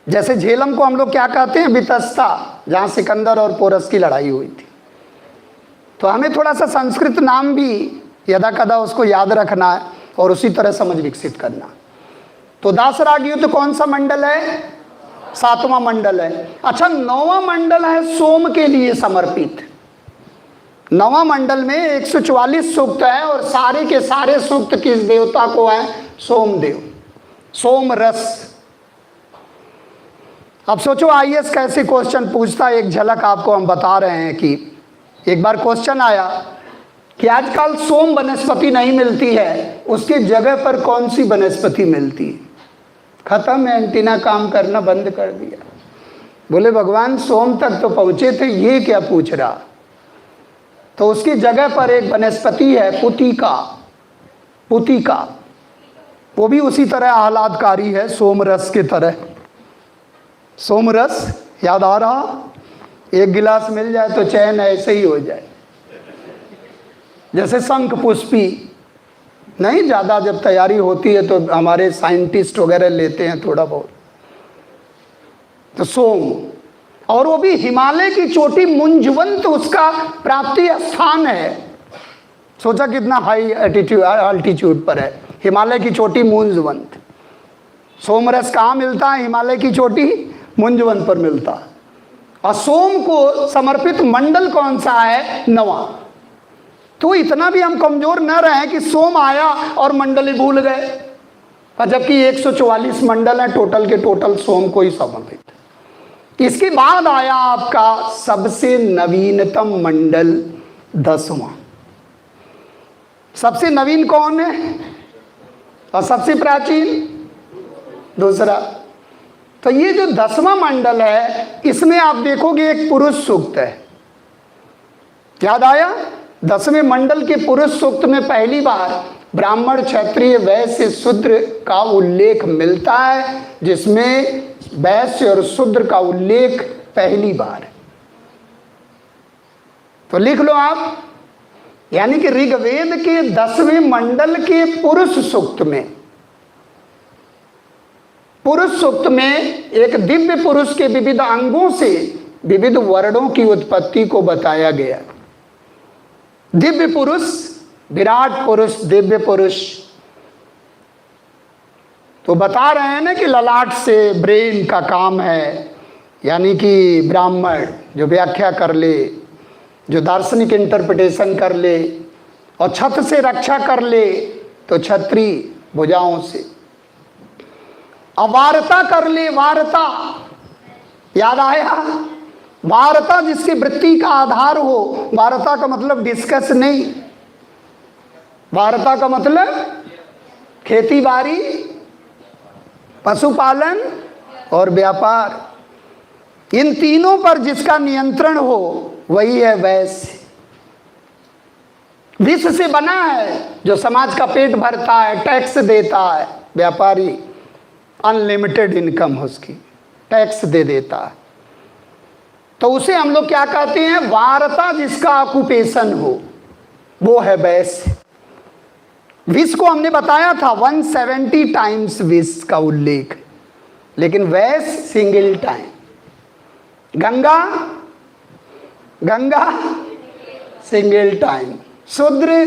जैसे झेलम को हम लोग क्या कहते हैं? वितस्ता, जहाँ सिकंदर और पोरस की लड़ाई हुई थी। तो हमें थोड़ा सा संस्कृत नाम भी यदा कदा उसको याद रखना है और उसी तरह समझ विकसित करना। तो दासराग युद्ध कौन सा मंडल है? 7वां मंडल है। अच्छा, 9वां मंडल है सोम के लिए समर्पित। 9वां मंडल में 144 सूक्त है और सारे के सारे सूक्त किस देवता को है? सोमदेव, सोम रस। अब सोचो आईएएस कैसे क्वेश्चन पूछता है, एक झलक आपको हम बता रहे हैं कि एक बार क्वेश्चन आया कि आजकल सोम वनस्पति नहीं मिलती है, उसकी जगह पर कौन सी वनस्पति मिलती है? खत्म, एंटीना काम करना बंद कर दिया। बोले भगवान सोम तक तो पहुंचे थे, ये क्या पूछ रहा? तो उसकी जगह पर एक वनस्पति है पुतिका। पुतिका वो भी उसी तरह आह्लादकारी है, सोमरस की तरह। सोमरस याद आ रहा? एक गिलास मिल जाए तो चैन ऐसे ही हो जाए। जैसे शंख पुष्पी नहीं, ज़्यादा जब तैयारी होती है तो हमारे साइंटिस्ट वगैरह लेते हैं थोड़ा बहुत। तो सोम, और वो भी हिमालय की चोटी मुंजवंत उसका प्राप्ति स्थान है। सोचा कितना हाई अल्टीट्यूड पर है हिमालय की चोटी मुंजवंत। सोमरस कहाँ मिलता है? हिमालय की चोटी मुंजवंत पर मिलता है। और सोम को समर्पित मंडल कौन सा है? 9वां। तो इतना भी हम कमजोर न रहे कि सोम आया और मंडल ही भूल गए, जबकि 144 मंडल है टोटल के टोटल सोम को ही समर्पित। इसके बाद आया आपका सबसे नवीनतम मंडल 10वां। सबसे नवीन कौन है और सबसे प्राचीन? दूसरा। तो ये जो 10वां मंडल है, इसमें आप देखोगे एक पुरुष सूक्त है। याद आया? 10वें मंडल के पुरुष सूक्त में पहली बार ब्राह्मण, क्षत्रिय, वैश्य, शूद्र का उल्लेख मिलता है, जिसमें वैश्य और शूद्र का उल्लेख पहली बार है। तो लिख लो आप, यानी कि ऋग्वेद के 10वें मंडल के पुरुष सूक्त में, पुरुष सूक्त में एक दिव्य पुरुष के विविध अंगों से विविध वर्णों की उत्पत्ति को बताया गया। दिव्य पुरुष, विराट पुरुष, दिव्य पुरुष। तो बता रहे हैं ना कि ललाट से ब्रेन का काम है, यानी कि ब्राह्मण जो व्याख्या कर ले, जो दार्शनिक इंटरप्रिटेशन कर ले, और छत से रक्षा कर ले तो क्षत्रिय भुजाओं से, अवारता कर ले, वारता याद आया? वारता जिसकी वृत्ति का आधार हो। वारता का मतलब डिस्कस नहीं, वारता का मतलब खेती बाड़ी, पशुपालन और व्यापार। इन तीनों पर जिसका नियंत्रण हो वही है वैश्य। विष से बना है, जो समाज का पेट भरता है, टैक्स देता है। व्यापारी अनलिमिटेड इनकम है उसकी, टैक्स दे देता है, तो उसे हम लोग क्या कहते हैं? वारता जिसका ऑक्यूपेशन हो वो है वैश्य। विष को हमने बताया था 170 टाइम्स विष का उल्लेख, लेकिन वैश्य single time. Ganga, Ganga single time. शूद्र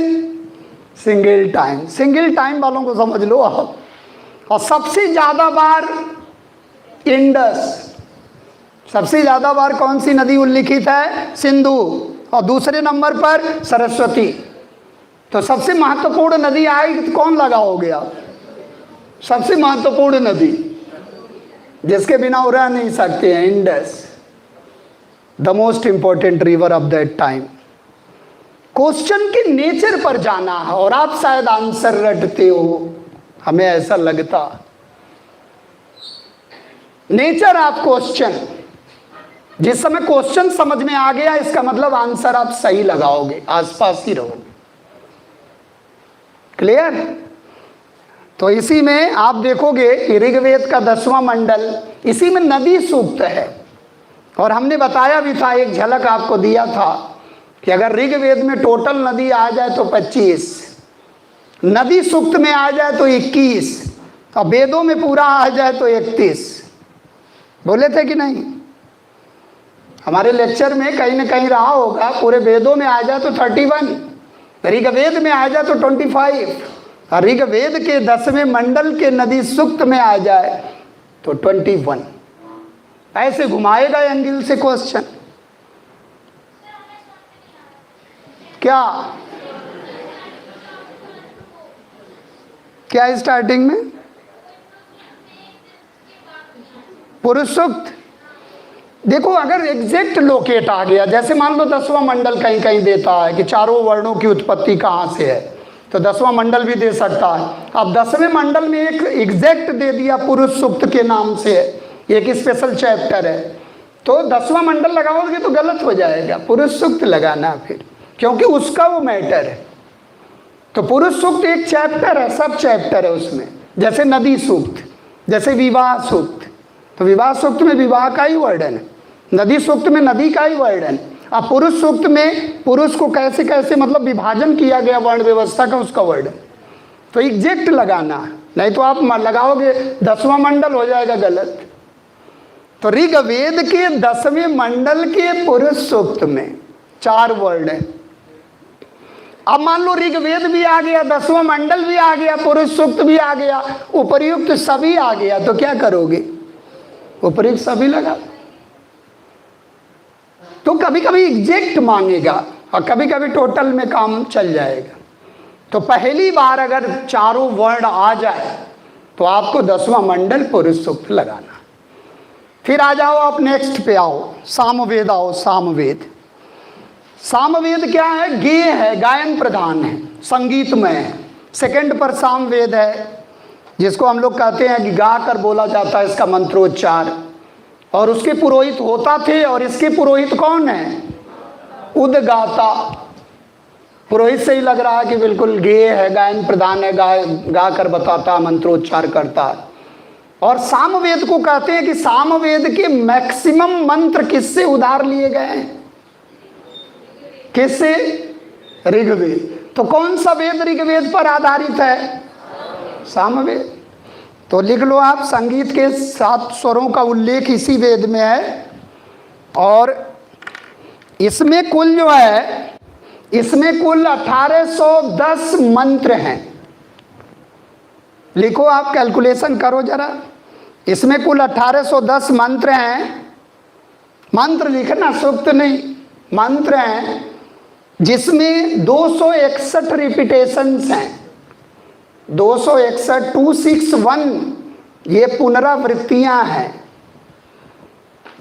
सिंगल टाइम। सिंगल टाइम वालों को समझ लो आप। और सबसे ज्यादा बार इंडस। सबसे ज्यादा बार कौन सी नदी उल्लिखित है? सिंधु। और दूसरे नंबर पर सरस्वती। तो सबसे महत्वपूर्ण नदी आएगी तो कौन लगाओगे आप? सबसे महत्वपूर्ण नदी जिसके बिना वो रह नहीं सकते हैं। Indus, the most important river of that time. Question के नेचर पर जाना है और आप शायद आंसर रटते हो, हमें ऐसा लगता। नेचर ऑफ क्वेश्चन, जिस समय क्वेश्चन समझ में आ गया इसका मतलब आंसर आप सही लगाओगे, आसपास ही रहोगे। क्लियर? तो इसी में आप देखोगे कि ऋग्वेद का 10वां मंडल, इसी में नदी सूक्त है। और हमने बताया भी था, एक झलक आपको दिया था कि अगर ऋग्वेद में टोटल नदी आ जाए तो 25, नदी सूक्त में आ जाए तो 21, और वेदों में पूरा आ जाए तो 31। बोले थे कि नहीं? हमारे लेक्चर में कहीं ना कहीं रहा होगा, पूरे वेदों में आ जाए तो 31, ऋग्वेद में आ जाए तो 25, और ऋग्वेद के 10वें मंडल के नदी सूक्त में आ जाए तो 21। ऐसे घुमाएगा एंगल से क्वेश्चन। क्या क्या स्टार्टिंग में पुरुष सूक्त। देखो अगर एग्जैक्ट लोकेट आ गया, जैसे मान लो 10वां मंडल कहीं कहीं देता है कि चारों वर्णों की उत्पत्ति कहाँ से है, तो 10वां मंडल भी दे सकता है। अब 10वें मंडल में एक एग्जैक्ट दे दिया पुरुष सूक्त के नाम से, एक स्पेशल चैप्टर है, तो 10वां मंडल लगाओगे तो गलत हो जाएगा, पुरुष सूक्त लगाना फिर, क्योंकि उसका वो मैटर है। तो पुरुष सूक्त एक चैप्टर है, सब चैप्टर है उसमें। जैसे नदी सूक्त, जैसे विवाह सूक्त, तो विवाह सूक्त में विवाह का ही वर्णन है, नदी सूक्त में नदी का ही वर्णन। अब पुरुष सूक्त में पुरुष को कैसे कैसे मतलब विभाजन किया गया वर्ण व्यवस्था का, उसका वर्णन। तो एग्जैक्ट लगाना, नहीं तो आप लगाओगे 10वां मंडल हो जाएगा गलत। तो ऋग्वेद के 10वें मंडल के पुरुष सूक्त में 4 वर्ण है। अब मान लो ऋग्वेद भी आ गया, 10वां मंडल भी आ गया, पुरुष सूक्त भी आ गया, उपर्युक्त सभी आ गया, तो क्या करोगे? उपर्युक्त सभी लगा। तो कभी कभी एग्जैक्ट मांगेगा और कभी कभी टोटल में काम चल जाएगा। तो पहली बार अगर चारों वर्ण आ जाए तो आपको 10वां मंडल पुरुष सूक्त लगाना। फिर आ जाओ आप नेक्स्ट पे आओ, सामवेद आओ। सामवेद, सामवेद क्या है? गेय है, गायन प्रधान है, संगीतमय है। सेकंड पर सामवेद है, जिसको हम लोग कहते हैं कि गा कर बोला जाता है इसका मंत्रोच्चार, और उसके पुरोहित होता थे। और इसके पुरोहित कौन है? उदगाता। पुरोहित से ही लग रहा है कि बिल्कुल गेय है, गायन प्रधान है, गा कर बताता, मंत्रोच्चार करता। और सामवेद को कहते हैं कि सामवेद के मैक्सिमम मंत्र किससे उधार लिए गए हैं? किससे? ऋग्वेद। तो कौन सा वेद ऋग्वेद पर आधारित है? सामवेद। तो लिख लो आप, संगीत के 7 स्वरों का उल्लेख इसी वेद में है। और इसमें कुल जो है, इसमें कुल 1810 मंत्र हैं। लिखो आप, कैलकुलेशन करो जरा। इसमें कुल 1810 मंत्र हैं। मंत्र लिखना, सूक्त नहीं, मंत्र हैं, जिसमें 261 रिपीटेशंस हैं। 261, 261 ये पुनरावृत्तियां हैं,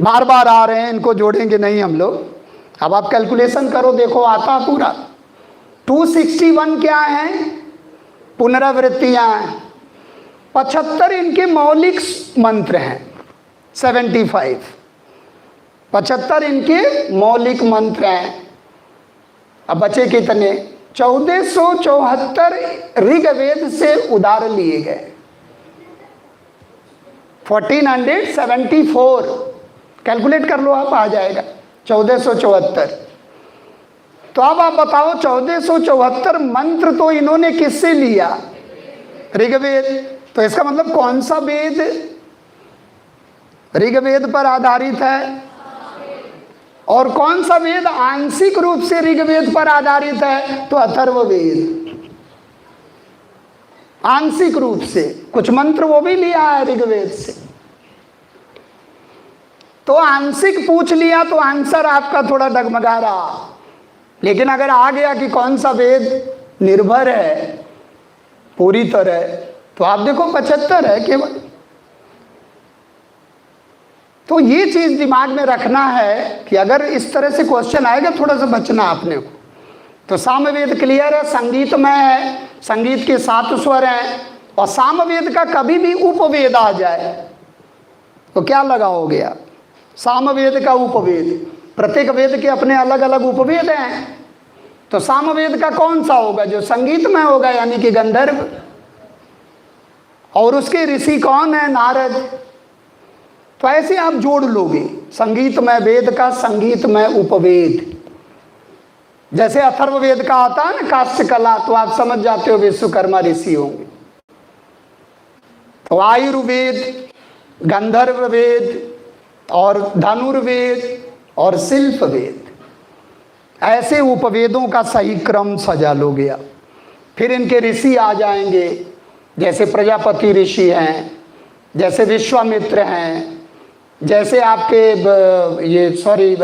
बार बार आ रहे हैं, इनको जोड़ेंगे नहीं हम लोग। अब आप कैलकुलेशन करो, देखो आता पूरा। 261 क्या है? पुनरावृत्तियां हैं। 75 इनके मौलिक मंत्र हैं, 75 75 इनके मौलिक मंत्र हैं। अब बचे कितने? 1474 ऋग्वेद से उधार लिए गए। 1474 कैलकुलेट कर लो आप, आ जाएगा 1474। तो अब आप बताओ, 1474 मंत्र तो इन्होंने किससे लिया? ऋग्वेद। तो इसका मतलब कौन सा वेद ऋग्वेद पर आधारित है? और कौन सा वेद आंशिक रूप से ऋग्वेद पर आधारित है? तो अथर्ववेद। आंशिक रूप से कुछ मंत्र वो भी लिया है ऋग्वेद से। तो आंशिक पूछ लिया तो आंसर आपका थोड़ा डगमगा रहा, लेकिन अगर आ गया कि कौन सा वेद निर्भर है पूरी तरह, तो आप देखो 75 है केवल। तो ये चीज दिमाग में रखना है कि अगर इस तरह से क्वेश्चन आएगा थोड़ा सा बचना आपने को। तो सामवेद क्लियर है, संगीतमय है, संगीत के 7 स्वर हैं। और सामवेद का कभी भी उपवेद आ जाए तो क्या लगाओगे आप? सामवेद का उपवेद, प्रत्येक वेद के अपने अलग अलग उपवेद हैं। तो सामवेद का कौन सा होगा? जो संगीतमय होगा, यानी कि गंधर्व। और उसके ऋषि कौन है? नारद। तो ऐसे आप जोड़ लोगे संगीतमय वेद का संगीतमय उपवेद। जैसे अथर्ववेद का आता है ना काष्ठ कला, तो आप समझ जाते हो विश्वकर्मा ऋषि होंगे। तो आयुर्वेद, गंधर्व वेद और धनुर्वेद और शिल्प वेद, ऐसे उपवेदों का सही क्रम सजा लोगे आप। फिर इनके ऋषि आ जाएंगे, जैसे प्रजापति ऋषि हैं, जैसे विश्वामित्र हैं, जैसे आपके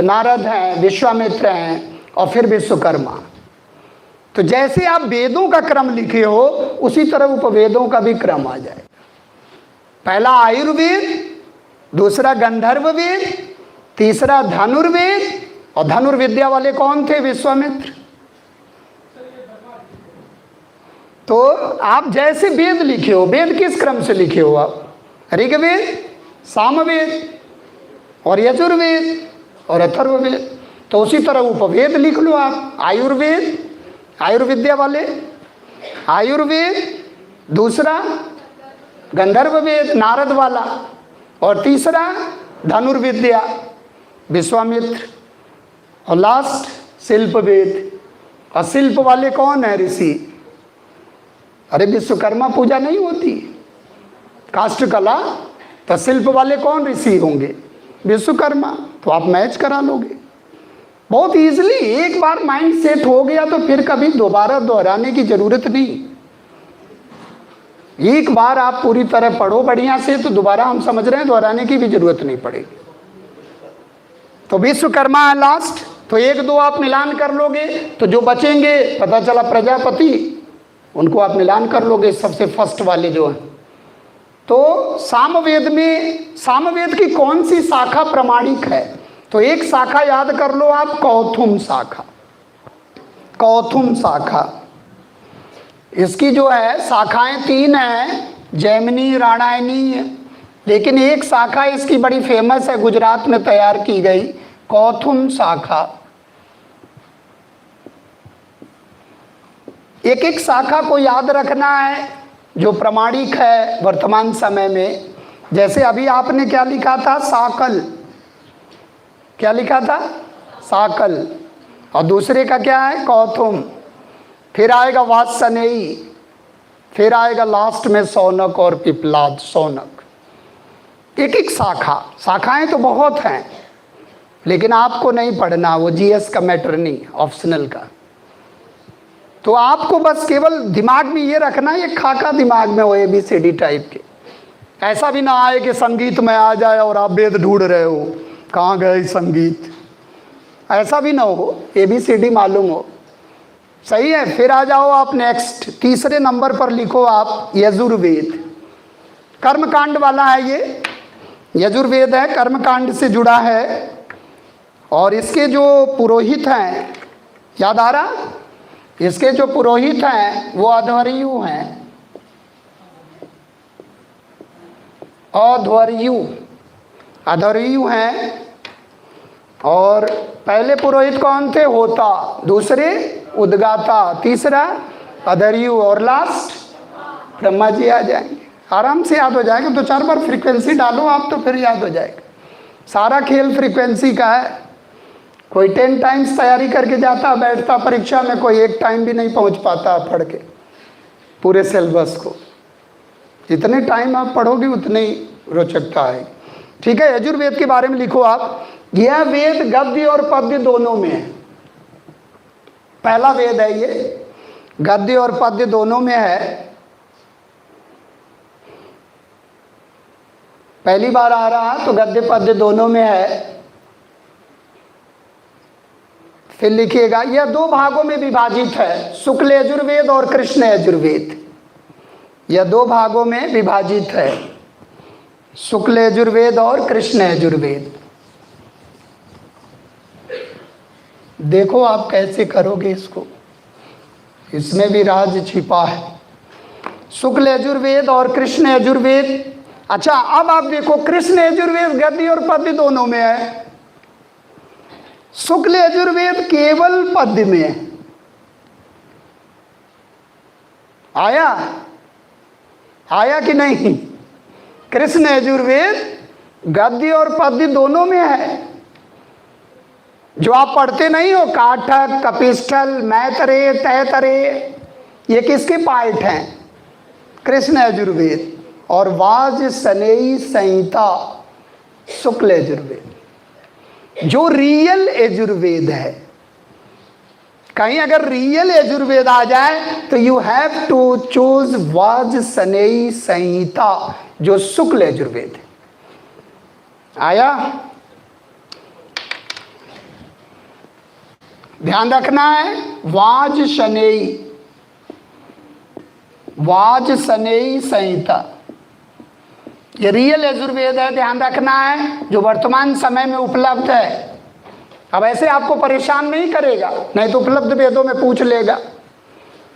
नारद हैं, विश्वामित्र हैं, और फिर विश्वकर्मा। तो जैसे आप वेदों का क्रम लिखे हो उसी तरह उपवेदों का भी क्रम आ जाए। पहला आयुर्वेद, दूसरा गंधर्व वेद, तीसरा धनुर्वेद। और धनुर्विद्या वाले कौन थे? विश्वामित्र। तो आप जैसे वेद लिखे हो, वेद किस क्रम से लिखे हो आप? ऋग्वेद, सामवेद और यजुर्वेद और अथर्ववेद। तो उसी तरह उपवेद लिख लो आप। आयुर्वेद, आयुर्विद्या वाले आयुर्वेद, दूसरा गंधर्व वेद नारद वाला, और तीसरा धनुर्विद्या विश्वामित्र, और लास्ट शिल्प वेद। और शिल्प वाले कौन है? ऋषि। अरे विश्वकर्मा पूजा नहीं होती, काष्ठ कला, तो शिल्प वाले कौन ऋषि होंगे? विश्वकर्मा। तो आप मैच करा लोगे बहुत इजीली। एक बार माइंड सेट हो गया तो फिर कभी दोबारा दोहराने की जरूरत नहीं। एक बार आप पूरी तरह पढ़ो बढ़िया से, तो दोबारा हम समझ रहे हैं दोहराने की भी जरूरत नहीं पड़ेगी। तो विश्वकर्मा है लास्ट। तो 1-2 आप मिलान कर लोगे, तो जो बचेंगे पता चला प्रजापति, उनको आप मिलान कर लोगे सबसे फर्स्ट वाले जो है। तो सामवेद में, सामवेद की कौन सी शाखा प्रमाणिक है? तो एक शाखा याद कर लो आप, कौथुम शाखा। कौथुम शाखा, इसकी जो है शाखाएं 3 हैं, जैमिनी, रामायणी, लेकिन एक शाखा इसकी बड़ी फेमस है, गुजरात में तैयार की गई, कौथुम शाखा। एक एक शाखा को याद रखना है जो प्रमाणिक है वर्तमान समय में। जैसे अभी आपने क्या लिखा था? साकल। क्या लिखा था? साकल। और दूसरे का क्या है? कौथुम। फिर आएगा वात्सनेयी, फिर आएगा लास्ट में सौनक और पिपलाद, सौनक। एक एक शाखा, शाखाएं तो बहुत हैं, लेकिन आपको नहीं पढ़ना, वो जीएस का मैटर नहीं, ऑप्शनल का। तो आपको बस केवल दिमाग में ये रखना, ये खाका दिमाग में हो ABCD टाइप के। ऐसा भी ना आए कि संगीत में आ जाए और आप वेद ढूंढ रहे हो, कहाँ गए संगीत, ऐसा भी ना हो, ABCD मालूम हो। सही है। फिर आ जाओ आप नेक्स्ट, तीसरे नंबर पर लिखो आप यजुर्वेद। कर्मकांड वाला है ये, यजुर्वेद है, कर्मकांड से जुड़ा है। और इसके जो पुरोहित हैं, याद आ रहा? इसके जो पुरोहित हैं वो अध्वर्यु हैं, अध्वर्यु हैं। और पहले पुरोहित कौन थे? होता, दूसरे उद्गाता, तीसरा अध्वर्यु, और लास्ट ब्रह्मा जी आ जाएंगे। आराम से याद हो जाएगा। 2-4 बार फ्रीक्वेंसी डालो आप तो फिर याद हो जाएगा। सारा खेल फ्रीक्वेंसी का है। कोई 10 टाइम्स तैयारी करके जाता बैठता परीक्षा में, कोई 1 टाइम भी नहीं पहुंच पाता पढ़ के पूरे सिलेबस को। जितने टाइम आप पढ़ोगे उतनी रोचकता है। ठीक है। यजुर्वेद के बारे में लिखो आप। यह वेद गद्य और पद्य दोनों में है। पहला वेद है ये, गद्य और पद्य दोनों में है। पहली बार आ रहा तो गद्य पद्य दोनों में है। फिर लिखिएगा, यह 2 भागों में विभाजित है, शुक्ल यजुर्वेद और कृष्ण यजुर्वेद। यह 2 भागों में विभाजित है। शुक्ल यजुर्वेद और कृष्ण यजुर्वेद। देखो आप कैसे करोगे इसको, इसमें भी राज छिपा है। शुक्ल यजुर्वेद और कृष्ण यजुर्वेद। अच्छा अब आप देखो, कृष्ण यजुर्वेद गद्य और पद्य दोनों में है, शुक्ल यजुर्वेद केवल पद्य में है। आया कि नहीं? कृष्ण यजुर्वेद गद्य और पद्य दोनों में है। जो आप पढ़ते नहीं हो, काठक, कपिस्थल, मैत्रेय, तैतरेय, ये किसके पाठ हैं? कृष्ण यजुर्वेद। और वाजसनेयी संहिता शुक्ल यजुर्वेद। जो रियल यजुर्वेद है, कहीं अगर रियल यजुर्वेद आ जाए तो you have to choose Vajasaneyi Samhita, जो शुक्ल यजुर्वेद है। आया? ध्यान रखना है, वाजसनेयी संहिता ये रियल यजुर्वेद है। ध्यान रखना है, जो वर्तमान समय में उपलब्ध है। अब ऐसे आपको परेशान नहीं करेगा, नहीं तो उपलब्ध वेदों में पूछ लेगा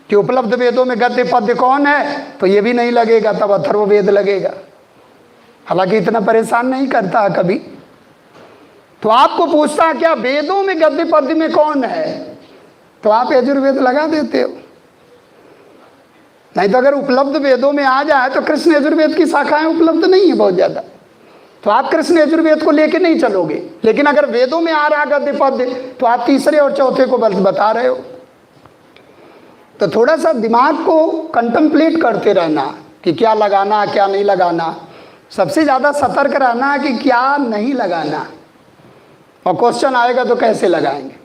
कि उपलब्ध वेदों में गद्य पद्य कौन है, तो ये भी नहीं लगेगा, तब अथर्ववेद लगेगा। हालांकि इतना परेशान नहीं करता कभी। तो आपको पूछता क्या वेदों में गद्य पद्य में कौन है, तो आप यजुर्वेद लगा देते हो। नहीं तो अगर उपलब्ध वेदों में आ जाए तो कृष्ण यजुर्वेद की शाखाएं उपलब्ध नहीं है बहुत ज्यादा, तो आप कृष्ण यजुर्वेद को लेके नहीं चलोगे। लेकिन अगर वेदों में आ रहा गद्य पद्य तो आप तीसरे और चौथे को बस बता रहे हो। तो थोड़ा सा दिमाग को कंटम्पलेट करते रहना कि क्या लगाना क्या नहीं लगाना। सबसे ज्यादा सतर्क रहना कि क्या नहीं लगाना, और क्वेश्चन आएगा तो कैसे लगाएंगे।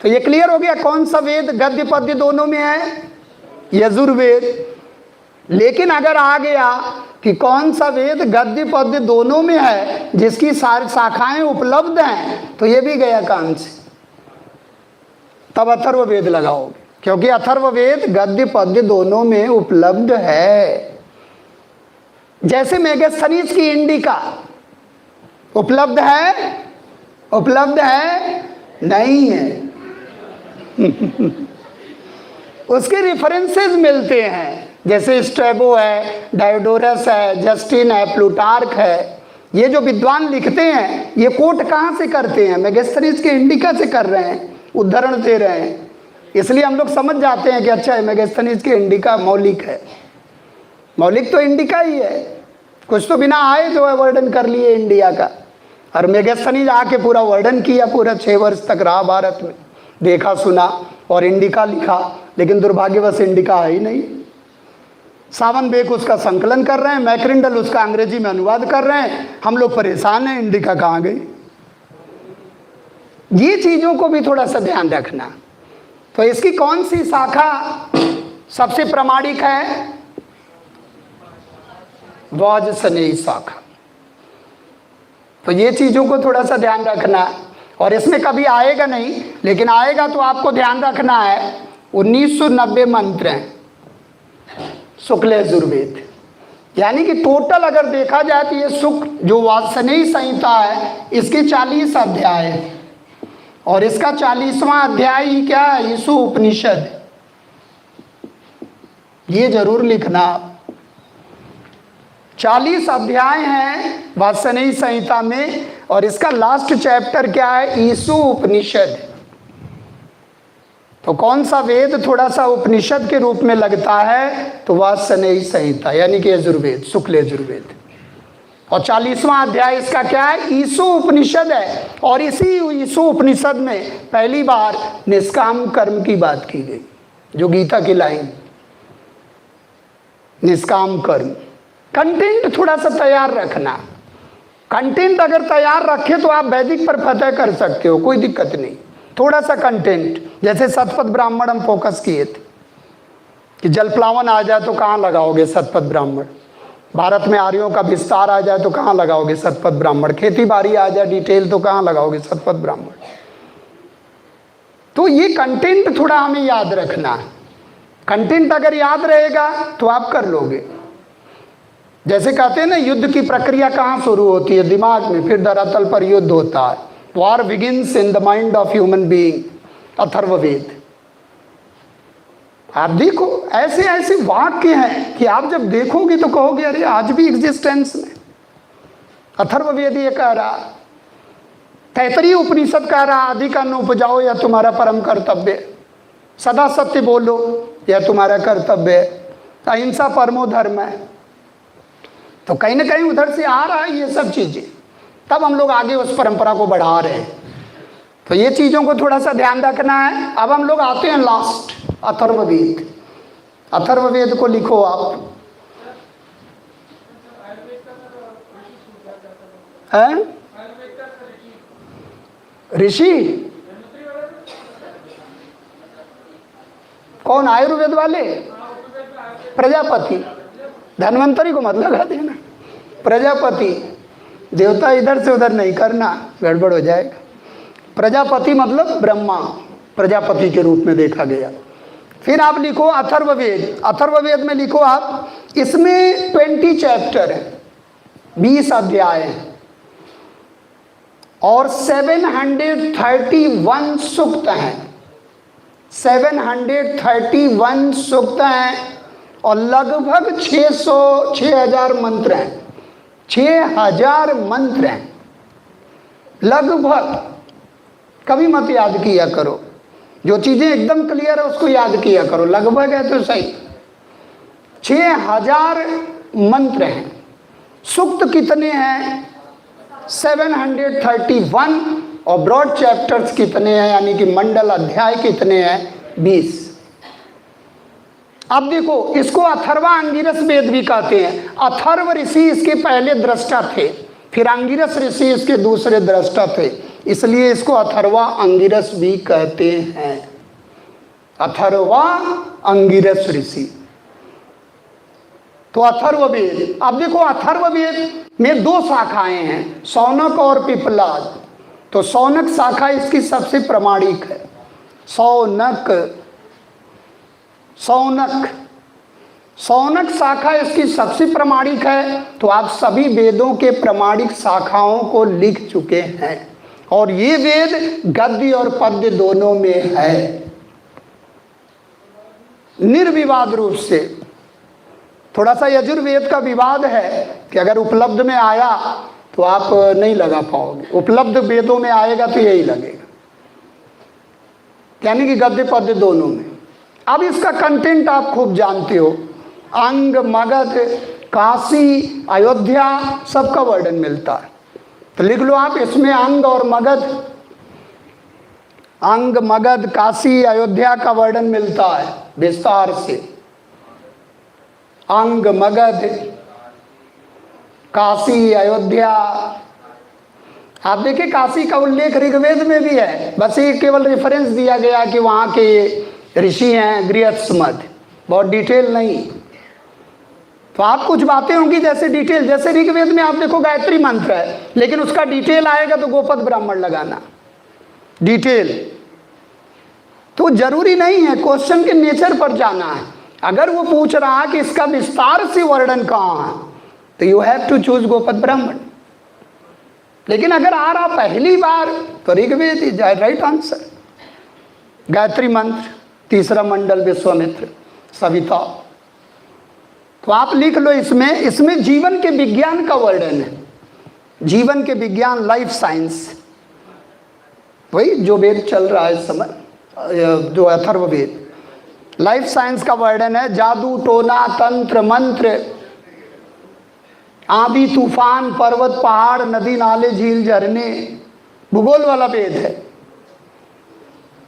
तो ये क्लियर हो गया कौन सा वेद गद्य पद्य दोनों में है, यजुर्वेद। लेकिन अगर आ गया कि कौन सा वेद गद्य पद्य दोनों में है, जिसकी सारी शाखाएं उपलब्ध हैं, तो ये भी गया काम से। तब अथर्ववेद लगाओगे, क्योंकि अथर्ववेद गद्य पद्य दोनों में उपलब्ध है। जैसे मेगास्थनीज की इंडिका उपलब्ध है, उपलब्ध है नहीं है उसके रेफरेंसेस मिलते हैं, जैसे स्ट्रैबो है, डायोडोरस है, जस्टिन है, प्लूटार्क है। ये जो विद्वान लिखते हैं ये कोट कहाँ से करते हैं? मेगास्थनीज के इंडिका से कर रहे हैं, उद्धरण दे रहे हैं। इसलिए हम लोग समझ जाते हैं कि अच्छा मेगास्थनीज के इंडिका मौलिक है। मौलिक तो इंडिका ही है, कुछ तो बिना आए जो है वर्णन कर लिए इंडिया का। और मेगास्थनीज आके पूरा वर्णन किया, पूरा 6 वर्ष तक रहा भारत में, देखा सुना और इंडिका लिखा। लेकिन दुर्भाग्यवश इंडिका है ही नहीं। सावन बेक उसका संकलन कर रहे हैं, मैक्रिंडल उसका अंग्रेजी में अनुवाद कर रहे हैं, हम लोग परेशान हैं इंडिका कहाँ गई। ये चीजों को भी थोड़ा सा ध्यान रखना। तो इसकी कौन सी शाखा सबसे प्रामाणिक है? वाजसनेयी शाखा। तो ये चीजों को थोड़ा सा ध्यान रखना। और इसमें कभी आएगा नहीं, लेकिन आएगा तो आपको ध्यान रखना है 1990 मंत्र हैं शुक्ल यजुर्वेद। यानी कि टोटल अगर देखा जाए तो ये शुक्ल जो वाजसनेयी संहिता है इसके 40 अध्याय है, और इसका 40वां अध्याय ही क्या है? ईशु उपनिषद। ये जरूर लिखना आप। 40 अध्याय हैं वाजसनेयी संहिता में, और इसका लास्ट चैप्टर क्या है? ईशु उपनिषद। तो कौन सा वेद थोड़ा सा उपनिषद के रूप में लगता है? तो वाजसनेयी संहिता, यानी कि यजुर्वेद, शुक्ल यजुर्वेद। और 40वां अध्याय इसका क्या है? ईशु उपनिषद है। और इसी ईशु उपनिषद में पहली बार निष्काम कर्म की बात की गई, जो गीता की लाइन, निष्काम कर्म। कंटेंट थोड़ा सा तैयार रखना। कंटेंट अगर तैयार रखे तो आप वैदिक पर फतह कर सकते हो, कोई दिक्कत नहीं। थोड़ा सा कंटेंट, जैसे शतपथ ब्राह्मण हम फोकस किए थे कि जलप्लावन आ जाए तो कहाँ लगाओगे? शतपथ ब्राह्मण। भारत में आर्यों का विस्तार आ जाए तो कहाँ लगाओगे? शतपथ ब्राह्मण। खेती बाड़ी आ जाए डिटेल तो कहाँ लगाओगे? शतपथ ब्राह्मण। तो ये कंटेंट थोड़ा हमें याद रखना है। कंटेंट अगर याद रहेगा तो आप कर लोगे। जैसे कहते हैं ना, युद्ध की प्रक्रिया कहाँ शुरू होती है? दिमाग में, फिर धरातल पर युद्ध होता है। War begins in the mind of human being, Atharvaveda. आप देखो, ऐसे ऐसे वाक्य हैं कि आप जब देखोगे तो कहोगे अरे आज भी एग्जिस्टेंस में। अथर्ववेद ये कह रहा, तैतरीय उपनिषद कह रहा, आदि का न उपजाओ यह तुम्हारा परम कर्तव्य, सदा सत्य बोलो यह तुम्हारा कर्तव्य, अहिंसा परमो धर्म है। तो कहीं ना कहीं उधर से आ रहा है ये सब चीजें, तब हम लोग आगे उस परंपरा को बढ़ा रहे हैं। तो ये चीजों को थोड़ा सा ध्यान रखना है। अब हम लोग आते हैं लास्ट, अथर्ववेद। अथर्ववेद को लिखो आप। हैं? ऋषि कौन? आयुर्वेद वाले? प्रजापति। धन्वंतरी को मत लगा देना, प्रजापति। देवता इधर से उधर नहीं करना, गड़बड़ हो जाएगा। प्रजापति मतलब ब्रह्मा, प्रजापति के रूप में देखा गया। फिर आप लिखो अथर्ववेद। अथर्ववेद में लिखो आप, इसमें 20 चैप्टर है, 20 अध्याय हैं और 731 सूक्त हैं। 731 सूक्त हैं और लगभग 6000 मंत्र हैं। 6000 मंत्र हैं लगभग। कभी मत याद किया करो, जो चीजें एकदम क्लियर है उसको याद किया करो, लगभग है तो सही। 6000 मंत्र हैं। सूक्त कितने हैं? 731। और ब्रॉड चैप्टर्स कितने हैं, यानी कि मंडल अध्याय कितने हैं? 20। अब देखो, इसको अथर्वा अंगिरस वेद भी कहते हैं। अथर्व ऋषि इसके पहले दृष्टा थे, फिर अंगिरस ऋषि इसके दूसरे दृष्टा थे, इसलिए इसको अथर्वा अंगिरस भी कहते हैं। अथर्वा अंगिरस ऋषि। तो अथर्ववेद। अब देखो, अथर्ववेद में 2 शाखाएं हैं, शौनक और पिपलाद। तो शौनक शाखा इसकी सबसे प्रामाणिक है। शौनक शौनक शौनक शाखा इसकी सबसे प्रामाणिक है। तो आप सभी वेदों के प्रामाणिक शाखाओं को लिख चुके हैं और ये वेद गद्य और पद्य दोनों में है, निर्विवाद रूप से। थोड़ा सा यजुर्वेद का विवाद है कि अगर उपलब्ध में आया तो आप नहीं लगा पाओगे, उपलब्ध वेदों में आएगा तो यही लगेगा, यानी कि गद्य पद्य दोनों में। अब इसका कंटेंट आप खूब जानते हो, अंग, मगध, काशी, अयोध्या सबका वर्णन मिलता है। तो लिख लो आप, इसमें अंग और मगध, अंग, मगध, काशी, अयोध्या का वर्णन मिलता है विस्तार से। अंग, मगध, काशी, अयोध्या। आप देखिए, काशी का उल्लेख ऋग्वेद में भी है, बस ये केवल रेफरेंस दिया गया कि वहाँ के ऋषि हैं गृहस्मद, बहुत डिटेल नहीं। तो आप कुछ बातें होंगी जैसे डिटेल, जैसे ऋग्वेद में आप देखो गायत्री मंत्र है, लेकिन उसका डिटेल आएगा तो गोपद ब्राह्मण लगाना डिटेल। तो जरूरी नहीं है, क्वेश्चन के नेचर पर जाना है। अगर वो पूछ रहा है कि इसका विस्तार से वर्णन कहाँ है, तो you have to choose Gopatha Brahmana. लेकिन अगर आ रहा पहली बार तो Rigveda is right answer. Gayatri mantra, तीसरा मंडल विश्वामित्र, सविता। तो आप लिख लो इसमें। इसमें जीवन के विज्ञान का वर्णन है, जीवन के विज्ञान, लाइफ साइंस, वही जो वेद चल रहा है इस समय, जो अथर्ववेद। लाइफ साइंस का वर्णन है, जादू, टोना, तंत्र, मंत्र, आंधी, तूफान, पर्वत, पहाड़, नदी, नाले, झील, झरने, भूगोल वाला वेद है।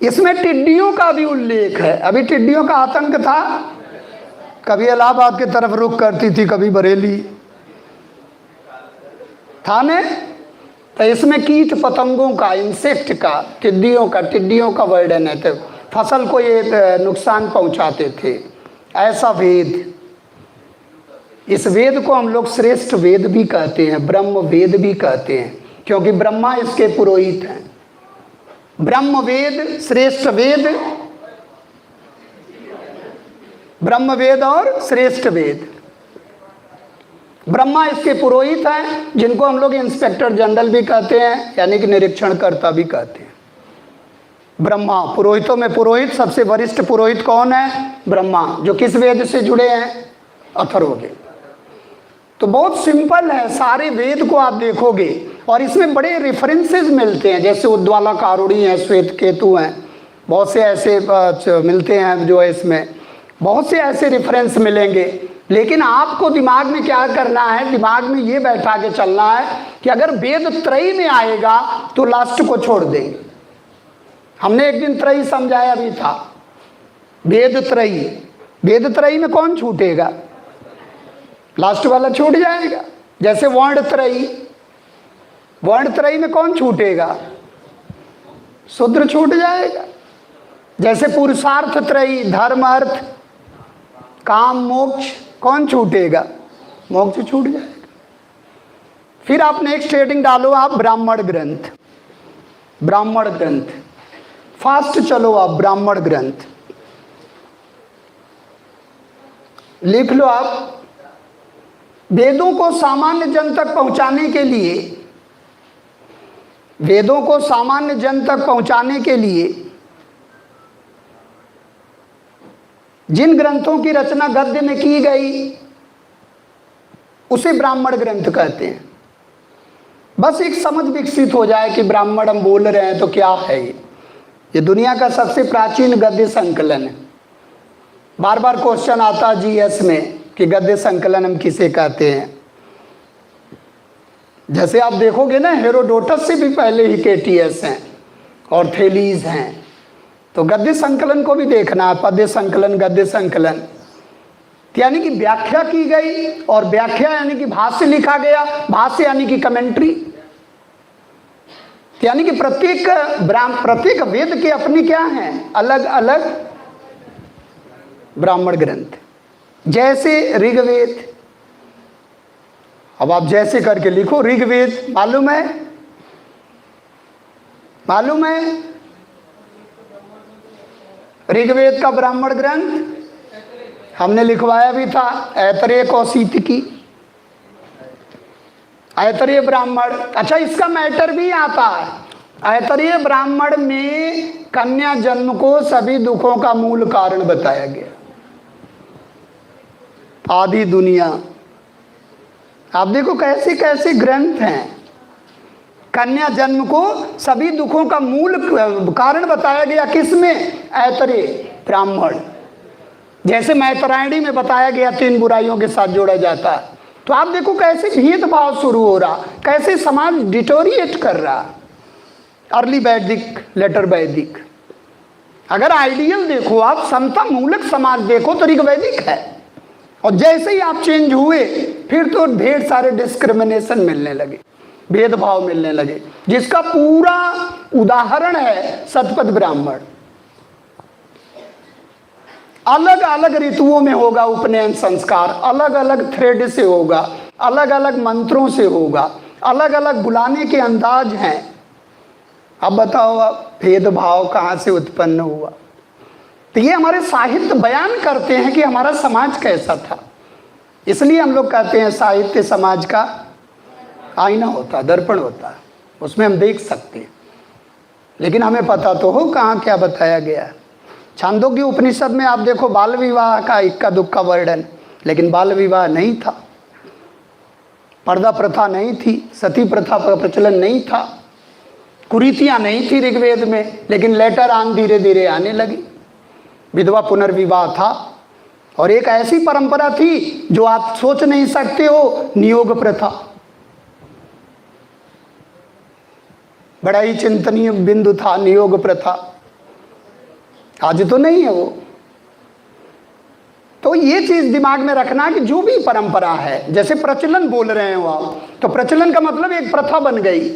इसमें टिड्डियों का भी उल्लेख है। अभी टिड्डियों का आतंक था, कभी इलाहाबाद की तरफ रुख करती थी, कभी बरेली था ने। तो इसमें कीट पतंगों का, इंसेक्ट का, टिड्डियों का वर्णन है। तो फसल को ये नुकसान पहुंचाते थे, ऐसा वेद। इस वेद को हम लोग श्रेष्ठ वेद भी कहते हैं, ब्रह्म वेद भी कहते हैं, क्योंकि ब्रह्मा इसके पुरोहित हैं। ब्रह्म वेद, श्रेष्ठ वेद, ब्रह्म वेद और श्रेष्ठ वेद, ब्रह्मा इसके पुरोहित हैं, जिनको हम लोग इंस्पेक्टर जनरल भी कहते हैं, यानी कि निरीक्षणकर्ता भी कहते हैं। ब्रह्मा पुरोहितों में पुरोहित, सबसे वरिष्ठ पुरोहित कौन है? ब्रह्मा, जो किस वेद से जुड़े हैं? अथर्ववेद। तो बहुत सिंपल है, सारे वेद को आप देखोगे और इसमें बड़े रेफरेंसेस मिलते हैं, जैसे उद्वाला कारुणी है, श्वेत केतु हैं, बहुत से ऐसे मिलते हैं जो है इसमें बहुत से ऐसे रेफरेंस मिलेंगे। लेकिन आपको दिमाग में क्या करना है? दिमाग में ये बैठा के चलना है कि अगर वेद त्रयी में आएगा तो लास्ट को छोड़ देंगे। हमने एक दिन त्रयी समझाया भी था, वेद त्रयी। वेद त्रयी में कौन छूटेगा? लास्ट वाला छूट जाएगा। जैसे वर्ण त्रयी, वर्ण त्रयी में कौन छूटेगा? शूद्र छूट जाएगा। जैसे पुरुषार्थ त्रयी, धर्म अर्थ काम मोक्ष, कौन छूटेगा? मोक्ष छूट जाएगा। फिर आप नेक्स्ट हेडिंग डालो आप ब्राह्मण ग्रंथ। ब्राह्मण ग्रंथ फास्ट चलो आप, ब्राह्मण ग्रंथ लिख लो आप। वेदों को सामान्य जन तक पहुंचाने के लिए, वेदों को सामान्य जन तक पहुंचाने के लिए जिन ग्रंथों की रचना गद्य में की गई उसे ब्राह्मण ग्रंथ कहते हैं। बस एक समझ विकसित हो जाए कि ब्राह्मण हम बोल रहे हैं तो क्या है ये दुनिया का सबसे प्राचीन गद्य संकलन है। बार बार क्वेश्चन आता जीएस में कि गद्य संकलन हम किसे कहते हैं। जैसे आप देखोगे ना, हेरोडोटस से भी पहले ही केटीएस हैं और थेलीज हैं। तो गद्य संकलन को भी देखना, पद्य संकलन, गद्य संकलन, यानी कि व्याख्या की गई, और व्याख्या यानी कि भाष्य लिखा गया, भाष्य यानी कि कमेंट्री, यानी कि प्रत्येक वेद के अपनी क्या हैं? अलग अलग ब्राह्मण ग्रंथ। जैसे ऋग्वेद, अब आप जैसे करके लिखो ऋग्वेद, मालूम है? मालूम है ऋग्वेद का ब्राह्मण ग्रंथ? हमने लिखवाया भी था, ऐतरेय कौशिकी, ऐतरेय ब्राह्मण। अच्छा, इसका मैटर भी आता है। ऐतरेय ब्राह्मण में कन्या जन्म को सभी दुखों का मूल कारण बताया गया। आदि दुनिया, आप देखो कैसे कैसे ग्रंथ हैं। कन्या जन्म को सभी दुखों का मूल कारण बताया गया, किसमें? ऐतरेय ब्राह्मण। जैसे मैत्रायणी में बताया गया 3 बुराइयों के साथ जोड़ा जाता है। तो आप देखो कैसे भेदभाव शुरू हो रहा, कैसे समाज डिटोरिएट कर रहा। अर्ली वैदिक, लेटर वैदिक। अगर आइडियल देखो आप, समता मूलक समाज देखो तो ऋग्वैदिक है, और जैसे ही आप चेंज हुए फिर तो ढेर सारे डिस्क्रिमिनेशन मिलने लगे, भेदभाव मिलने लगे, जिसका पूरा उदाहरण है शतपथ ब्राह्मण। अलग अलग ऋतुओं में होगा उपनयन संस्कार, अलग अलग थ्रेड से होगा, अलग अलग मंत्रों से होगा, अलग अलग बुलाने के अंदाज हैं। अब बताओ आप भेदभाव कहाँ से उत्पन्न हुआ? तो ये हमारे साहित्य बयान करते हैं कि हमारा समाज कैसा था। इसलिए हम लोग कहते हैं साहित्य समाज का आईना होता, दर्पण होता, उसमें हम देख सकते हैं। लेकिन हमें पता तो हो कहाँ क्या बताया गया। छांदोग्य उपनिषद में आप देखो बाल विवाह का इक्का दुक्का वर्णन, लेकिन बाल विवाह नहीं था, पर्दा प्रथा नहीं थी, सती प्रथा का प्रचलन नहीं था, कुरीतियाँ नहीं थी ऋग्वेद में, लेकिन लेटर ऑन धीरे धीरे आने लगी। विधवा पुनर्विवाह था, और एक ऐसी परंपरा थी जो आप सोच नहीं सकते हो, नियोग प्रथा। बड़ा ही चिंतनीय बिंदु था नियोग प्रथा, आज तो नहीं है वो। तो ये चीज दिमाग में रखना कि जो भी परंपरा है, जैसे प्रचलन बोल रहे हो आप, तो प्रचलन का मतलब एक प्रथा बन गई,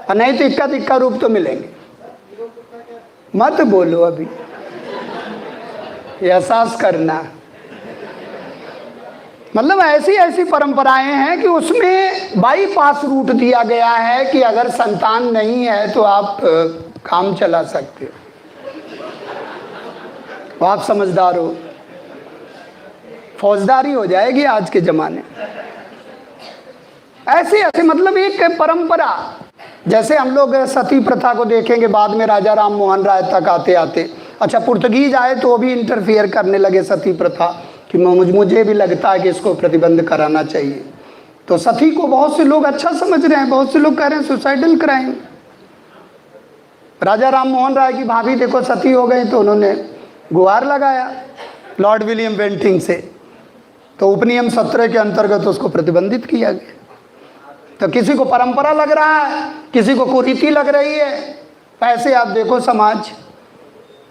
और नहीं तो इक्का दिक्का रूप तो मिलेंगे। मत बोलो अभी, एहसास करना। मतलब ऐसी ऐसी परंपराएं हैं कि उसमें बाईपास रूट दिया गया है कि अगर संतान नहीं है तो आप काम चला सकते हो, आप समझदार हो। फौजदारी हो जाएगी आज के ज़माने। ऐसे ऐसे मतलब एक परंपरा। जैसे हम लोग सती प्रथा को देखेंगे, बाद में राजा राम मोहन राय तक आते आते, अच्छा पुर्तगीज आए तो वो भी इंटरफियर करने लगे सती प्रथा कि मुझे भी लगता है कि इसको प्रतिबंध कराना चाहिए। तो सती को बहुत से लोग अच्छा समझ रहे हैं, बहुत से लोग कह रहे हैं सुसाइडल क्राइम। राजा राम मोहन राय की भाभी देखो सती हो गई, तो उन्होंने गुहार लगाया लॉर्ड विलियम बेंटिंग से, तो उपनियम 17 के अंतर्गत उसको प्रतिबंधित किया गया। तो किसी को परंपरा लग रहा है, किसी को कुरीति लग रही है, ऐसे आप देखो समाज।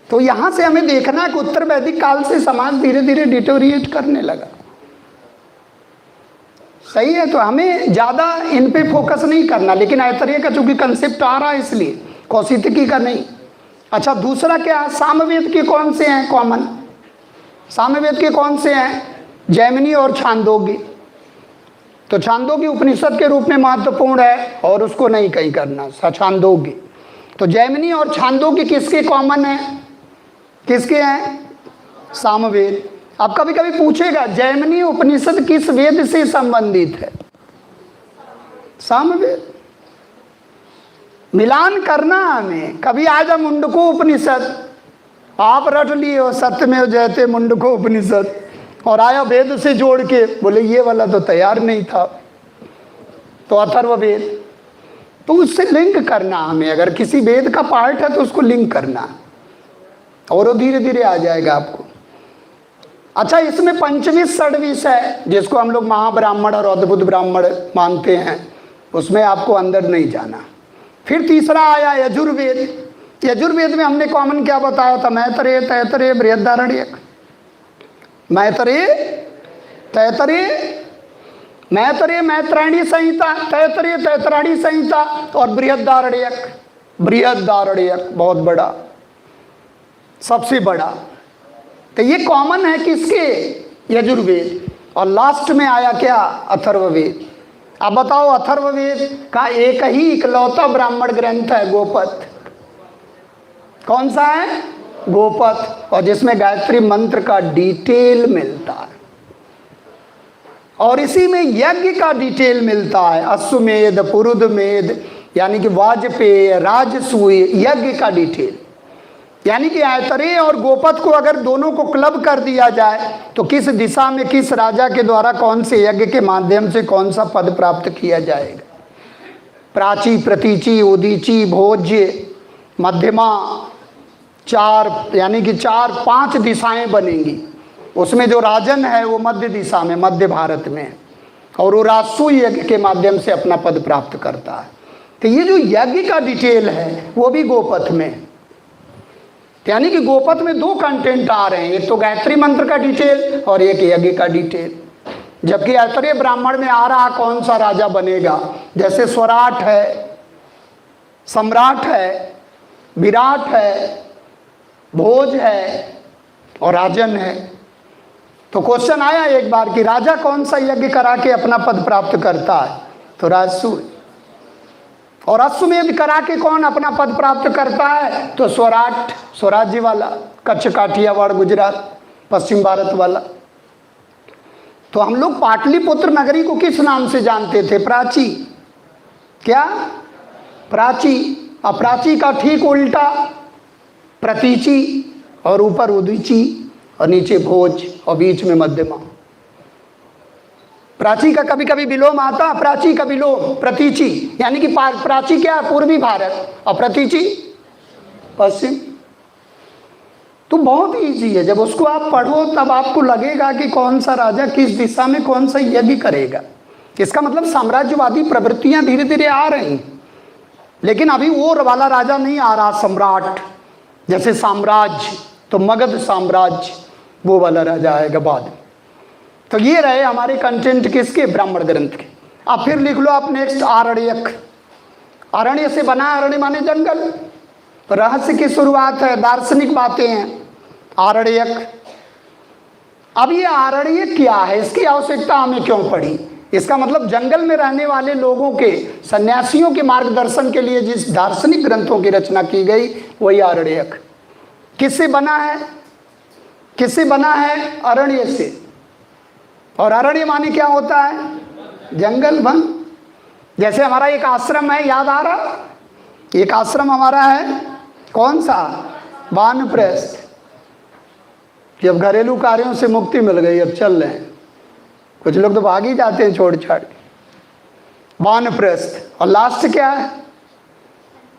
तो यहाँ से हमें देखना है कि उत्तर वैदिक काल से समाज धीरे धीरे डिटोरिएट करने लगा। सही है, तो हमें ज़्यादा इन पे फोकस नहीं करना, लेकिन ऐतरेय का चूंकि कंसेप्ट आ रहा है इसलिए, कौशिकी का नहीं। अच्छा दूसरा क्या है, सामवेद के कौन से हैं कॉमन? सामवेद के कौन से हैं? जैमिनी और छांदोग्य। तो छांदोग्य उपनिषद के रूप में महत्वपूर्ण है और उसको नहीं कहीं करना, छांदोग्य। तो जैमिनी और छांदोग्य किसके कॉमन है? किसके हैं? सामवेद। अब कभी कभी पूछेगा जैमिनी उपनिषद किस वेद से संबंधित है? सामवेद। मिलान करना हमें। कभी आजा मुंडको उपनिषद, आप रट लिए हो सत्यमेव जयते मुंडको उपनिषद, और आया वेद से जोड़ के, बोले ये वाला तो तैयार नहीं था, तो अथर्ववेद। तो उससे लिंक करना हमें, अगर किसी वेद का पार्ट है तो उसको लिंक करना, और वो धीरे धीरे आ जाएगा आपको। अच्छा इसमें पंचविश षड्विश है, जिसको हम लोग महाब्राह्मण और अद्भुत ब्राह्मण मानते हैं, उसमें आपको अंदर नहीं जाना। फिर तीसरा आया यजुर्वेद। यजुर्वेद में हमने कॉमन क्या बताया था? मैत्रेय, तैत्तरेय, बृहदारण्यक। मैत्रेय, तैत्तरेय, मैत्रेय मैत्रायणी संहिता, तैत्तरेय तैत्तरायणी संहिता, और बृहदारण्यक। बृहदारण्यक बहुत बड़ा, सबसे बड़ा। तो ये कॉमन है किसके? यजुर्वेद। और लास्ट में आया क्या? अथर्ववेद। अब बताओ, अथर्ववेद का एक ही इकलौता ब्राह्मण ग्रंथ है गोपथ। कौन सा है? गोपथ, और जिसमें गायत्री मंत्र का डिटेल मिलता है, और इसी में यज्ञ का डिटेल मिलता है। अश्वमेध, पुरुधमेध, यानी कि वाजपेय, राजसूय, यज्ञ का डिटेल। यानी कि ऐतरेय और गोपथ को अगर दोनों को क्लब कर दिया जाए तो किस दिशा में किस राजा के द्वारा कौन से यज्ञ के माध्यम से कौन सा पद प्राप्त किया जाएगा। प्राची, प्रतीची, उदीची, भोज्य, मध्यमा, चार, यानी कि 4-5 दिशाएं बनेंगी। उसमें जो राजन है वो मध्य दिशा में, मध्य भारत में, और वो राजसूय यज्ञ के माध्यम से अपना पद प्राप्त करता है। तो ये जो यज्ञ का डिटेल है वो भी गोपथ में, यानी कि गोपथ में 2 कंटेंट आ रहे हैं, एक तो गायत्री मंत्र का डिटेल और एक यज्ञ का डिटेल। जबकि ऐतरेय ब्राह्मण में आ रहा कौन सा राजा बनेगा, जैसे स्वराट है, सम्राट है, विराट है, भोज है और राजन है। तो क्वेश्चन आया एक बार कि राजा कौन सा यज्ञ करा के अपना पद प्राप्त करता है? तो राजसूय। और अश्वमेध करा के कौन अपना पद प्राप्त करता है? तो स्वराट, स्वराज्य वाला, कच्छ, काठियावाड़, गुजरात, पश्चिम भारत वाला। तो हम लोग पाटलिपुत्र नगरी को किस नाम से जानते थे? प्राची। क्या? प्राची। और प्राची का ठीक उल्टा प्रतीची, और ऊपर उदीची, और नीचे भोज, और बीच में मध्यमा। प्राची का कभी कभी विलोम आता, प्राची का विलोम प्रतीची, यानी कि प्राची क्या है? पूर्वी भारत, और प्रतीची पश्चिम। तो बहुत ईजी है, जब उसको आप पढ़ो तब आपको लगेगा कि कौन सा राजा किस दिशा में कौन सा यज्ञ करेगा। इसका मतलब साम्राज्यवादी प्रवृत्तियां धीरे धीरे आ रही, लेकिन अभी वो वाला राजा नहीं आ रहा सम्राट। जैसे साम्राज्य तो मगध साम्राज्य, वो वाला राजा आएगा बाद में। तो ये रहे हमारे कंटेंट किसके? ब्राह्मण ग्रंथ के। अब फिर लिख लो आप नेक्स्ट, आरण्यक। अरण्य से बना, अरण्य माने जंगल। रहस्य की शुरुआत है, दार्शनिक बातें हैं, आरण्यक। अब ये आरण्यक क्या है, इसकी आवश्यकता हमें क्यों पड़ी? इसका मतलब जंगल में रहने वाले लोगों के, सन्यासियों के मार्गदर्शन के लिए जिस दार्शनिक ग्रंथों की रचना की गई वही आरण्यक। किससे बना है? किससे बना है? अरण्य से। और अरण्य माने क्या होता है? जंगल, वन। जैसे हमारा एक आश्रम है, याद आ रहा, एक आश्रम हमारा है, कौन सा? वानप्रस्थ। जब घरेलू कार्यों से मुक्ति मिल गई, अब चल रहे हैं, कुछ लोग तो भाग ही जाते हैं छोड़ छाड़ के। वानप्रस्थ। और लास्ट क्या है?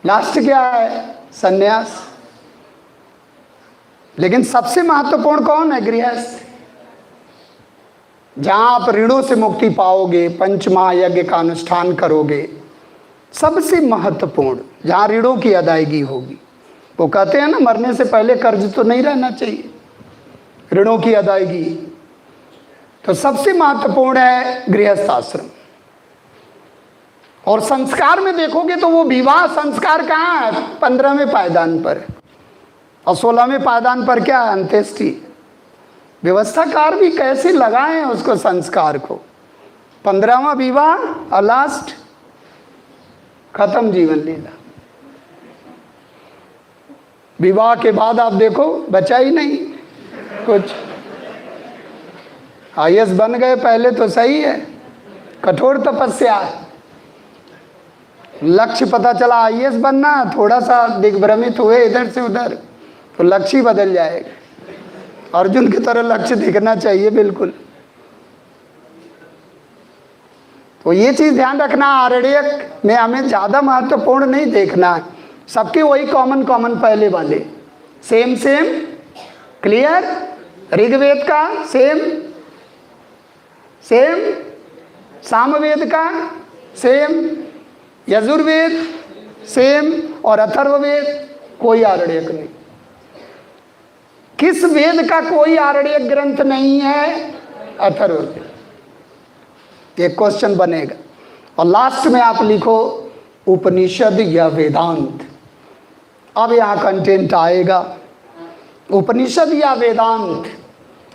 लास्ट क्या है? संन्यास। लेकिन सबसे महत्वपूर्ण कौन है? गृहस्थ। जहां आप ऋणों से मुक्ति पाओगे, पंच महायज्ञ का अनुष्ठान करोगे, सबसे महत्वपूर्ण जहां ऋणों की अदायगी होगी। वो कहते हैं ना, मरने से पहले कर्ज तो नहीं रहना चाहिए, ऋणों की अदायगी। तो सबसे महत्वपूर्ण है गृहस्थ आश्रम। और संस्कार में देखोगे तो वो विवाह संस्कार कहाँ है? 15वें पायदान पर, और 16वें पायदान पर क्या है? अंत्येष्टि। व्यवस्थाकार भी कैसे लगाए उसको, संस्कार को। 15वां विवाह और लास्ट खत्म जीवन लीला। विवाह के बाद आप देखो बचा ही नहीं कुछ। आईएएस बन गए पहले तो सही है, कठोर तपस्या, लक्ष्य पता चला आईएएस बनना, थोड़ा सा दिग्भ्रमित हुए इधर से उधर, तो लक्ष्य ही बदल जाएगा। अर्जुन की तरह लक्ष्य दिखना चाहिए बिल्कुल। तो ये चीज ध्यान रखना, आरण्यक में हमें ज्यादा महत्वपूर्ण नहीं देखना है, सबके वही कॉमन कॉमन पहले वाले, सेम सेम, क्लियर। ऋग्वेद का सेम सेम, सामवेद का सेम, यजुर्वेद सेम, और अथर्ववेद कोई आरण्यक नहीं। किस वेद का कोई आरण्यक ग्रंथ नहीं है? अथर्ववेद। एक क्वेश्चन बनेगा। और लास्ट में आप लिखो उपनिषद या वेदांत। अब यहां कंटेंट आएगा, उपनिषद या वेदांत।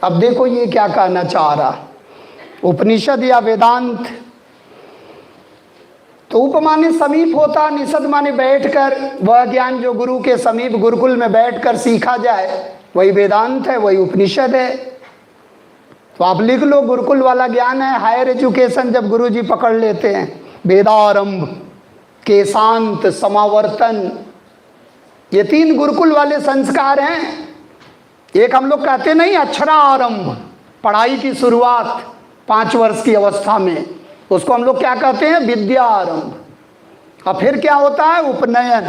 अब देखो ये क्या कहना चाह रहा, उपनिषद या वेदांत। तो उप माने समीप होता, निषद माने बैठकर, वह ज्ञान जो गुरु के समीप गुरुकुल में बैठकर सीखा जाए वही वेदांत है, वही उपनिषद है। तो आप लिख लो, गुरुकुल वाला ज्ञान है, हायर एजुकेशन जब गुरुजी पकड़ लेते हैं, वेदारंभ, केशांत, समावर्तन, ये 3 गुरुकुल वाले संस्कार हैं। एक हम लोग कहते नहीं अक्षरारंभ, पढ़ाई की शुरुआत 5 वर्ष की अवस्था में, उसको हम लोग क्या कहते हैं? विद्या आरंभ। और फिर क्या होता है? उपनयन।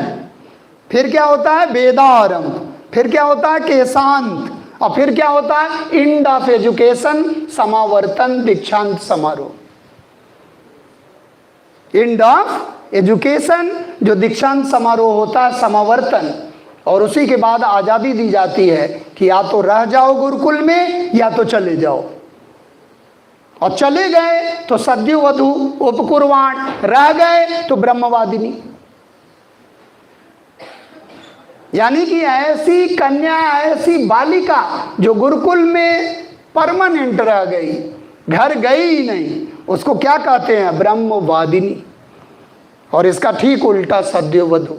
फिर क्या होता है? वेदारंभ। फिर क्या होता है? केशांत। और फिर क्या होता है? एंड ऑफ एजुकेशन, समावर्तन, दीक्षांत समारोह। एंड ऑफ एजुकेशन, जो दीक्षांत समारोह होता है, समावर्तन, और उसी के बाद आजादी दी जाती है कि या तो रह जाओ गुरुकुल में या तो चले जाओ। और चले गए तो सद्योवधू उपकुर्वाण, रह गए तो ब्रह्मवादिनी। यानी कि ऐसी कन्या, ऐसी बालिका जो गुरुकुल में परमानेंट रह गई, घर गई ही नहीं, उसको क्या कहते हैं? ब्रह्मवादिनी। और इसका ठीक उल्टा सद्योवधू,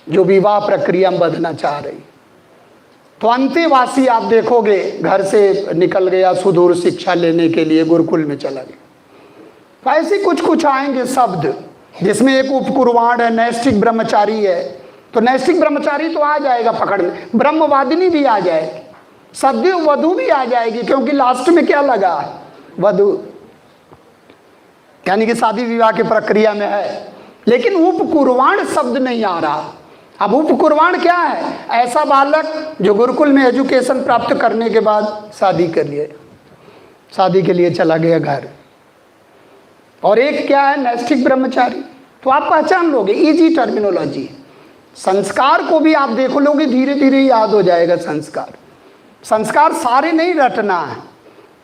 जो विवाह प्रक्रिया में बदलना चाह रही। तो अंतेवासी आप देखोगे घर से निकल गया सुदूर शिक्षा लेने के लिए, गुरुकुल में चला गया। तो ऐसे कुछ कुछ आएंगे शब्द, जिसमें एक उपकुर्वाण है, नैष्ठिक ब्रह्मचारी है, तो नैष्ठिक ब्रह्मचारी तो आ जाएगा पकड़ में, ब्रह्मवादिनी भी आ जाएगी, सद्यो वधु भी आ जाएगी, क्योंकि लास्ट में क्या लगा? वधु, यानी कि शादी विवाह की प्रक्रिया में है। लेकिन उपकुर्वाण शब्द नहीं आ रहा। अब उपकुर्वाण क्या है? ऐसा बालक जो गुरुकुल में एजुकेशन प्राप्त करने के बाद शादी कर लिए, शादी के लिए चला गया घर। और एक क्या है? नैष्ठिक ब्रह्मचारी। तो आप पहचान लोगे, इजी टर्मिनोलॉजी। संस्कार को भी आप देख लोगे, धीरे धीरे याद हो जाएगा संस्कार। संस्कार सारे नहीं रटना है।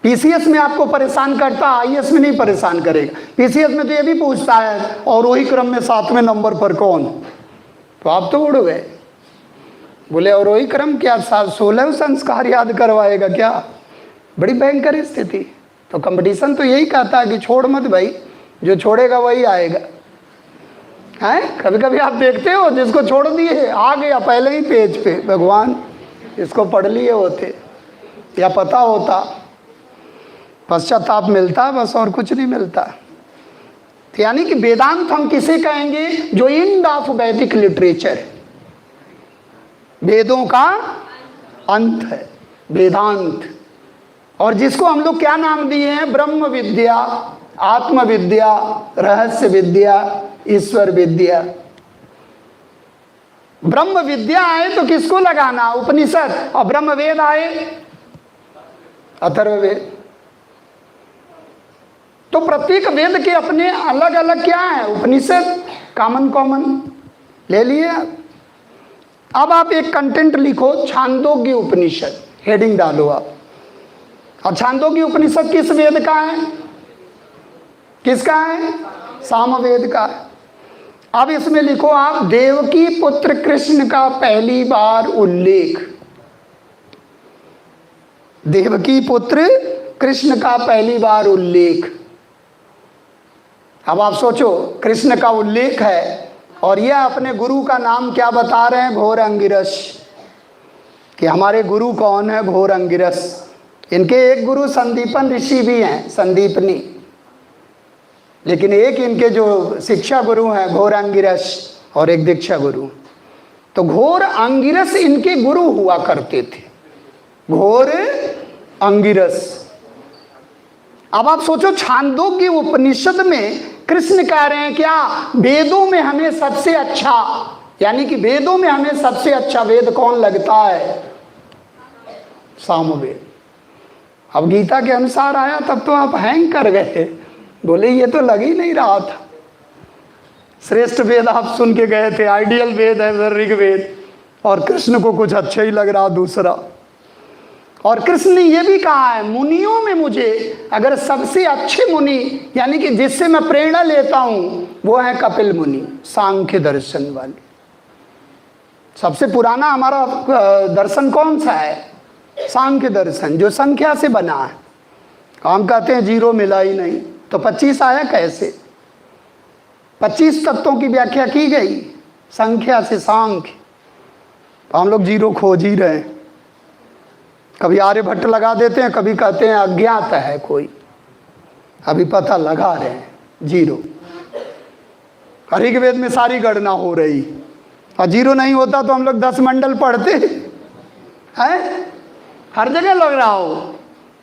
पीसीएस में आपको परेशान करता, आईएएस में नहीं परेशान करेगा। पीसीएस में तो ये भी पूछता है और वही क्रम में 7वें नंबर पर कौन, तो आप तो उड़ गए। बोले और वही क्रम क्या 16 संस्कार याद करवाएगा क्या? बड़ी भयंकर स्थिति। तो कंपटीशन तो यही कहता है कि छोड़ मत भाई, जो छोड़ेगा वही आएगा। हैं, कभी कभी आप देखते हो जिसको छोड़ दिए आ गया पहले ही पेज पे, भगवान इसको पढ़ लिए होते या पता होता, पश्चाताप मिलता बस, और कुछ नहीं मिलता। तो यानी कि वेदांत हम किसे कहेंगे? जो एंड ऑफ वैदिक लिटरेचर है, वेदों का अंत है वेदांत। और जिसको हम लोग क्या नाम दिए हैं? ब्रह्म विद्या, आत्म विद्या, रहस्य विद्या, ईश्वर विद्या। ब्रह्म विद्या आए तो किसको लगाना? उपनिषद। और ब्रह्म वेद आए, अथर्ववेद। तो प्रत्येक वेद के अपने अलग अलग क्या है? उपनिषद, कॉमन ले लिए। अब आप एक कंटेंट लिखो, छांदोग्य उपनिषद, हेडिंग डालो आप। और छांदोग्य उपनिषद किस वेद का है? किसका है? सामवेद का है। अब इसमें लिखो आप, देवकी पुत्र कृष्ण का पहली बार उल्लेख। देवकी पुत्र कृष्ण का पहली बार उल्लेख। अब आप सोचो, कृष्ण का उल्लेख है और यह अपने गुरु का नाम क्या बता रहे हैं? घोर अंगिरस। कि हमारे गुरु कौन है? घोर अंगिरस। इनके एक गुरु संदीपन ऋषि भी हैं, संदीपनी, लेकिन एक इनके जो शिक्षा गुरु हैं घोर अंगिरस और एक दीक्षा गुरु। तो घोर अंगिरस इनके गुरु हुआ करते थे, घोर अंगिरस। अब आप सोचो, छांदोग्य उपनिषद में कृष्ण कह रहे हैं क्या? वेदों में हमें सबसे अच्छा, यानी कि वेदों में हमें सबसे अच्छा वेद कौन लगता है? सामवेद। अब गीता के अनुसार आया तब तो आप हैंग कर गए, बोले ये तो लग ही नहीं रहा था। श्रेष्ठ वेद आप सुन के गए थे, आइडियल वेद है ऋग्वेद, और कृष्ण को कुछ अच्छा ही लग रहा दूसरा। और कृष्ण ने यह भी कहा है, मुनियों में मुझे अगर सबसे अच्छे मुनि, यानी कि जिससे मैं प्रेरणा लेता हूं, वो है कपिल मुनि, सांख्य दर्शन वाले। सबसे पुराना हमारा दर्शन कौन सा है? सांख्य दर्शन, जो संख्या से बना है। हम कहते हैं जीरो मिला ही नहीं, तो 25 आया कैसे? 25 तत्वों की व्याख्या की गई संख्या से, सांख्य। तो हम लोग जीरो खोज ही रहे हैं। कभी आर्यभट्ट लगा देते हैं, कभी कहते हैं अज्ञात है कोई, अभी पता लगा रहे हैं जीरो। ऋग्वेद में सारी गणना हो रही, और जीरो नहीं होता तो हम लोग 10 मंडल पढ़ते हैं, हर जगह लग रहा हो,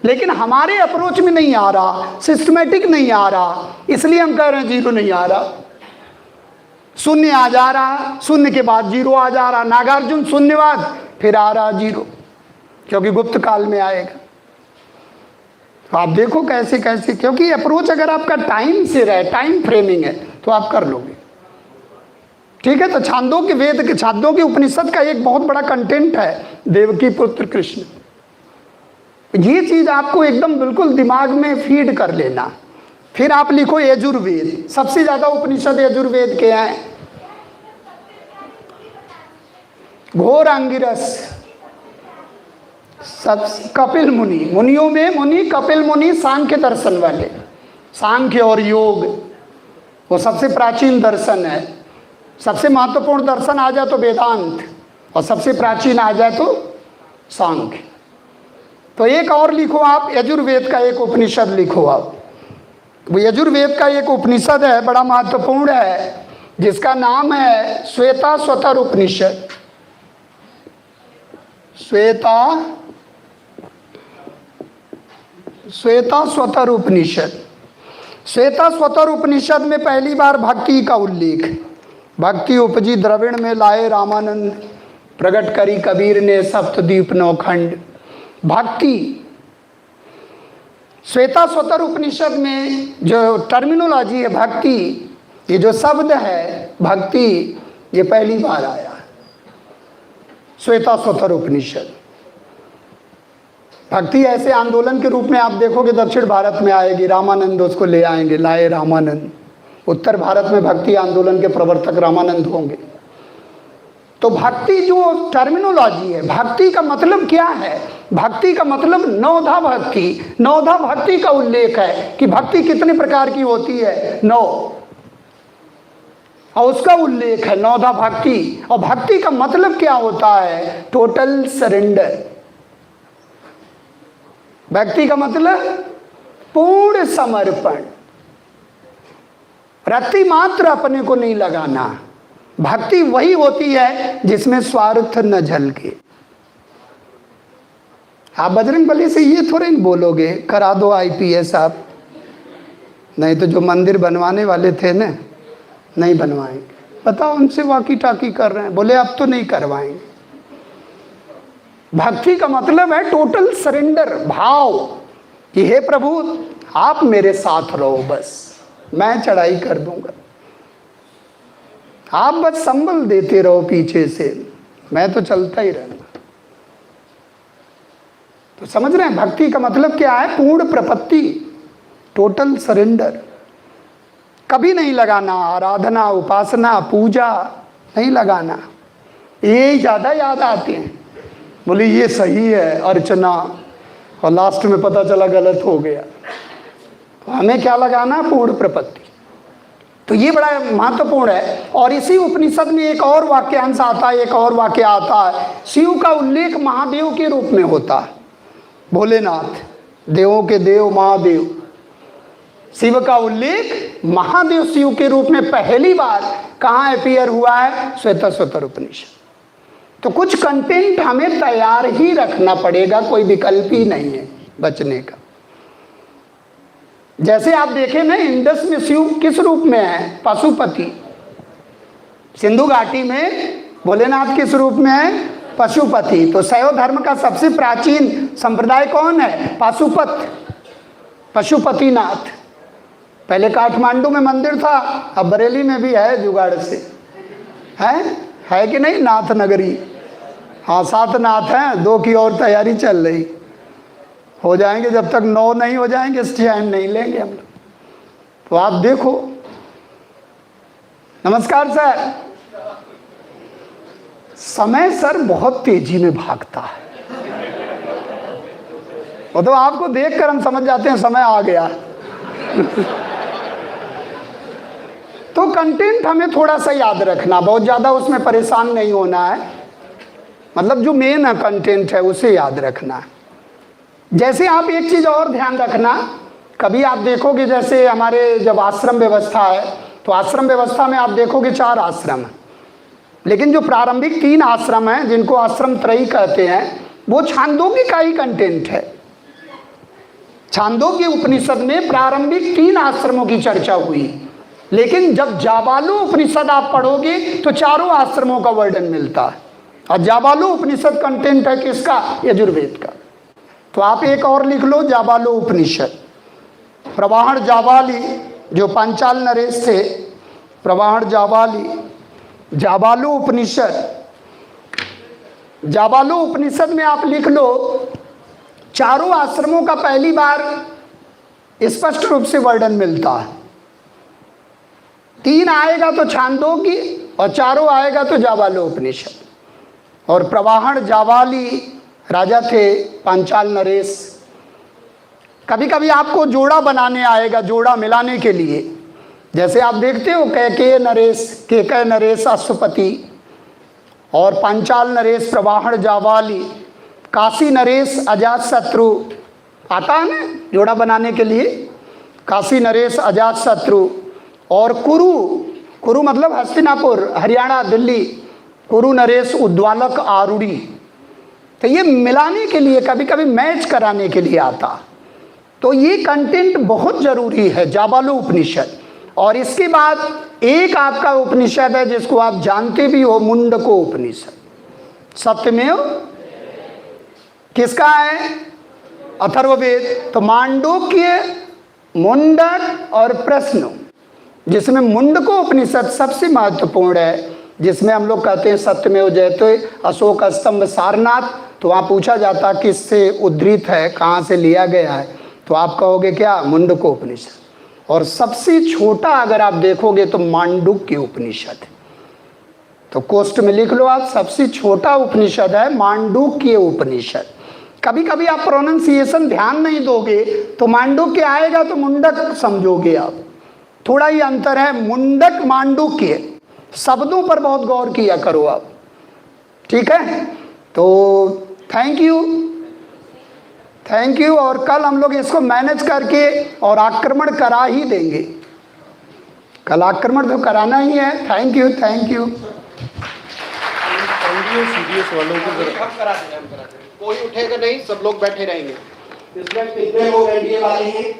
लेकिन हमारे अप्रोच में नहीं आ रहा, सिस्टमेटिक नहीं आ रहा, इसलिए हम कह रहे हैं जीरो नहीं आ रहा। शून्य आ जा रहा, शून्य के बाद जीरो आ जा रहा, नागार्जुन शून्यवाद, फिर आ रहा जीरो, क्योंकि गुप्त काल में आएगा। तो आप देखो कैसे कैसे, क्योंकि अप्रोच अगर आपका टाइम से रहे, टाइम फ्रेमिंग है, तो आप कर लोगे। ठीक है। तो छांदोग्य वेद के, छांदोग्य उपनिषद का एक बहुत बड़ा कंटेंट है देवकी पुत्र कृष्ण। ये चीज आपको एकदम बिल्कुल दिमाग में फीड कर लेना। फिर आप लिखो यजुर्वेद। सबसे ज्यादा उपनिषद यजुर्वेद के हैं। घोर अंगिरस, सब कपिल मुनि, मुनियों में मुनि कपिल मुनि, सांख्य दर्शन वाले। सांख्य और योग वो सबसे प्राचीन दर्शन है। सबसे महत्वपूर्ण दर्शन आ जाए तो वेदांत, और सबसे प्राचीन आ जाए तो सांख्य। तो एक और लिखो आप, यजुर्वेद का एक उपनिषद लिखो आप। वो यजुर्वेद का एक उपनिषद है, बड़ा महत्वपूर्ण है, जिसका नाम है श्वेताश्वतर उपनिषद। श्वेताश्वतर उपनिषद। श्वेताश्वतर उपनिषद में पहली बार भक्ति का उल्लेख। भक्ति उपजी द्रविड़ में लाए रामानंद, प्रकट करी कबीर ने सप्तद्वीप नौखंड। भक्ति, श्वेताश्वतर उपनिषद में जो टर्मिनोलॉजी है भक्ति, ये जो शब्द है भक्ति, ये पहली बार आया श्वेताश्वतर उपनिषद। भक्ति ऐसे आंदोलन के रूप में आप देखोगे दक्षिण भारत में आएगी, रामानंद उसको ले आएंगे, लाए रामानंद। उत्तर भारत में भक्ति आंदोलन के प्रवर्तक रामानंद होंगे। तो भक्ति जो टर्मिनोलॉजी है, भक्ति का मतलब क्या है? भक्ति का मतलब नवधा भक्ति। नवधा भक्ति का उल्लेख है कि भक्ति कितने प्रकार की होती है, 9, और उसका उल्लेख है नवधा भक्ति। और भक्ति का मतलब क्या होता है? Total surrender. भक्ति का मतलब पूर्ण समर्पण। रत्ती मात्र अपने को नहीं लगाना। भक्ति वही होती है जिसमें स्वार्थ न झलके। आप बजरंगबली से ये थोड़े नहीं बोलोगे करा दो IPS आप, नहीं तो जो मंदिर बनवाने वाले थे ना नहीं बनवाएंगे। बताओ उनसे वाकी टाकी कर रहे हैं, बोले अब तो नहीं करवाएंगे। भक्ति का मतलब है टोटल सरेंडर, भाव कि हे प्रभु आप मेरे साथ रहो, बस मैं चढ़ाई कर दूंगा, आप बस संबल देते रहो पीछे से, मैं तो चलता ही रहूंगा। तो समझ रहे हैं भक्ति का मतलब क्या है? पूर्ण प्रपत्ति, टोटल सरेंडर। कभी नहीं लगाना आराधना, उपासना, पूजा नहीं लगाना। ये ज़्यादा याद आते हैं, बोले ये सही है अर्चना, और लास्ट में पता चला गलत हो गया। तो हमें क्या लगाना? पूर्ण प्रपत्ति। तो ये बड़ा महत्वपूर्ण है। और इसी उपनिषद में एक और वाक्यांश आता है, एक और वाक्य आता है, शिव का उल्लेख महादेव के रूप में होता है। भोलेनाथ देवों के देव महादेव, शिव का उल्लेख महादेव शिव के रूप में पहली बार कहाँ अपीयर हुआ है? श्वेताश्वतर उपनिषद। तो कुछ कंटेंट हमें तैयार ही रखना पड़ेगा, कोई विकल्प ही नहीं है बचने का। जैसे आप देखें ना, इंडस में शिव किस रूप में है? पशुपति। सिंधु घाटी में भोलेनाथ किस रूप में है? पशुपति। तो शैव धर्म का सबसे प्राचीन संप्रदाय कौन है? पाशुपत, पशुपतिनाथ। पहले काठमांडू में मंदिर था, अब बरेली में भी है जुगाड़ से, है कि नहीं? नाथ नगरी। हाँ 7 नाथ हैं, 2 की और तैयारी चल रही, हो जाएंगे। जब तक 9 नहीं हो जाएंगे स्टैंड नहीं लेंगे हम लोग। तो आप देखो। नमस्कार सर। समय सर बहुत तेजी में भागता है, वो तो आपको देखकर हम समझ जाते हैं समय आ गया। तो कंटेंट हमें थोड़ा सा याद रखना, बहुत ज़्यादा उसमें परेशान नहीं होना है। मतलब जो मेन कंटेंट है उसे याद रखना है। जैसे आप एक चीज़ और ध्यान रखना, कभी आप देखोगे जैसे हमारे जब आश्रम व्यवस्था है, तो आश्रम व्यवस्था में आप देखोगे 4 आश्रम हैं, लेकिन जो प्रारंभिक 3 आश्रम हैं जिनको आश्रम त्रयी कहते हैं, वो छांदोग्य का ही कंटेंट है। छांदोग्य उपनिषद में प्रारंभिक 3 आश्रमों की चर्चा हुई, लेकिन जब जाबालू उपनिषद आप पढ़ोगे तो 4 आश्रमों का वर्णन मिलता है। और जाबालू उपनिषद कंटेंट है किसका? यजुर्वेद का। तो आप एक और लिख लो, जाबालू उपनिषद। प्रवाहण जाबाली जो पांचाल नरेश थे, प्रवाहण जाबाली, जाबालू उपनिषद। जाबालू उपनिषद में आप लिख लो 4 आश्रमों का पहली बार स्पष्ट रूप से वर्णन मिलता है। 3 आएगा तो छांदोग्य, और 4 आएगा तो जाबालू उपनिषद। और प्रवाहण जाबाली राजा थे पांचाल नरेश। कभी कभी आपको जोड़ा बनाने आएगा, जोड़ा मिलाने के लिए। जैसे आप देखते हो कैकेय नरेश, केकय नरेश अश्वपति, और पांचाल नरेश प्रवाहण जाबाली, काशी नरेश अजातशत्रु। आता है ना जोड़ा बनाने के लिए? काशी नरेश अजातशत्रु। और कुरु मतलब हस्तिनापुर, हरियाणा, दिल्ली, कुरु नरेश उद्वालक आरूढ़ी। तो ये मिलाने के लिए, कभी कभी मैच कराने के लिए आता। तो ये कंटेंट बहुत जरूरी है जाबालू उपनिषद। और इसके बाद एक आपका उपनिषद है जिसको आप जानते भी हो, मुंडको उपनिषद। सत्यमेव किसका है? अथर्ववेद। तो मांडूक्य, मुंडक और प्रश्न, जिसमें मुंडको उपनिषद सबसे महत्वपूर्ण है, जिसमें हम लोग कहते हैं सत्यमेव जयते, अशोक स्तंभ सारनाथ। तो वहाँ पूछा जाता किससे उद्धृत है, कहाँ से लिया गया है, तो आप कहोगे क्या? मुंडको उपनिषद। और सबसे छोटा अगर आप देखोगे तो मांडुक्य उपनिषद। तो कोष्ठ में लिख लो आप, सबसे छोटा उपनिषद है मांडुक्य उपनिषद। कभी कभी आप प्रोनाउंसिएशन ध्यान नहीं दोगे तो मांडुक्य आएगा तो मुंडक समझोगे आप, थोड़ा ही अंतर है। मुंडक मांडुक्य, शब्दों पर बहुत गौर किया करो आप, ठीक है? तो थैंक यू। और कल हम लोग इसको मैनेज करके और आक्रमण करा ही देंगे। कल आक्रमण तो कराना ही है। Thank you, thank you. CDS वालों को हम करा देंगे, कोई उठेगा नहीं, सब लोग बैठे रहेंगे। इसमें कितने लोग एनडीए वाले हैं?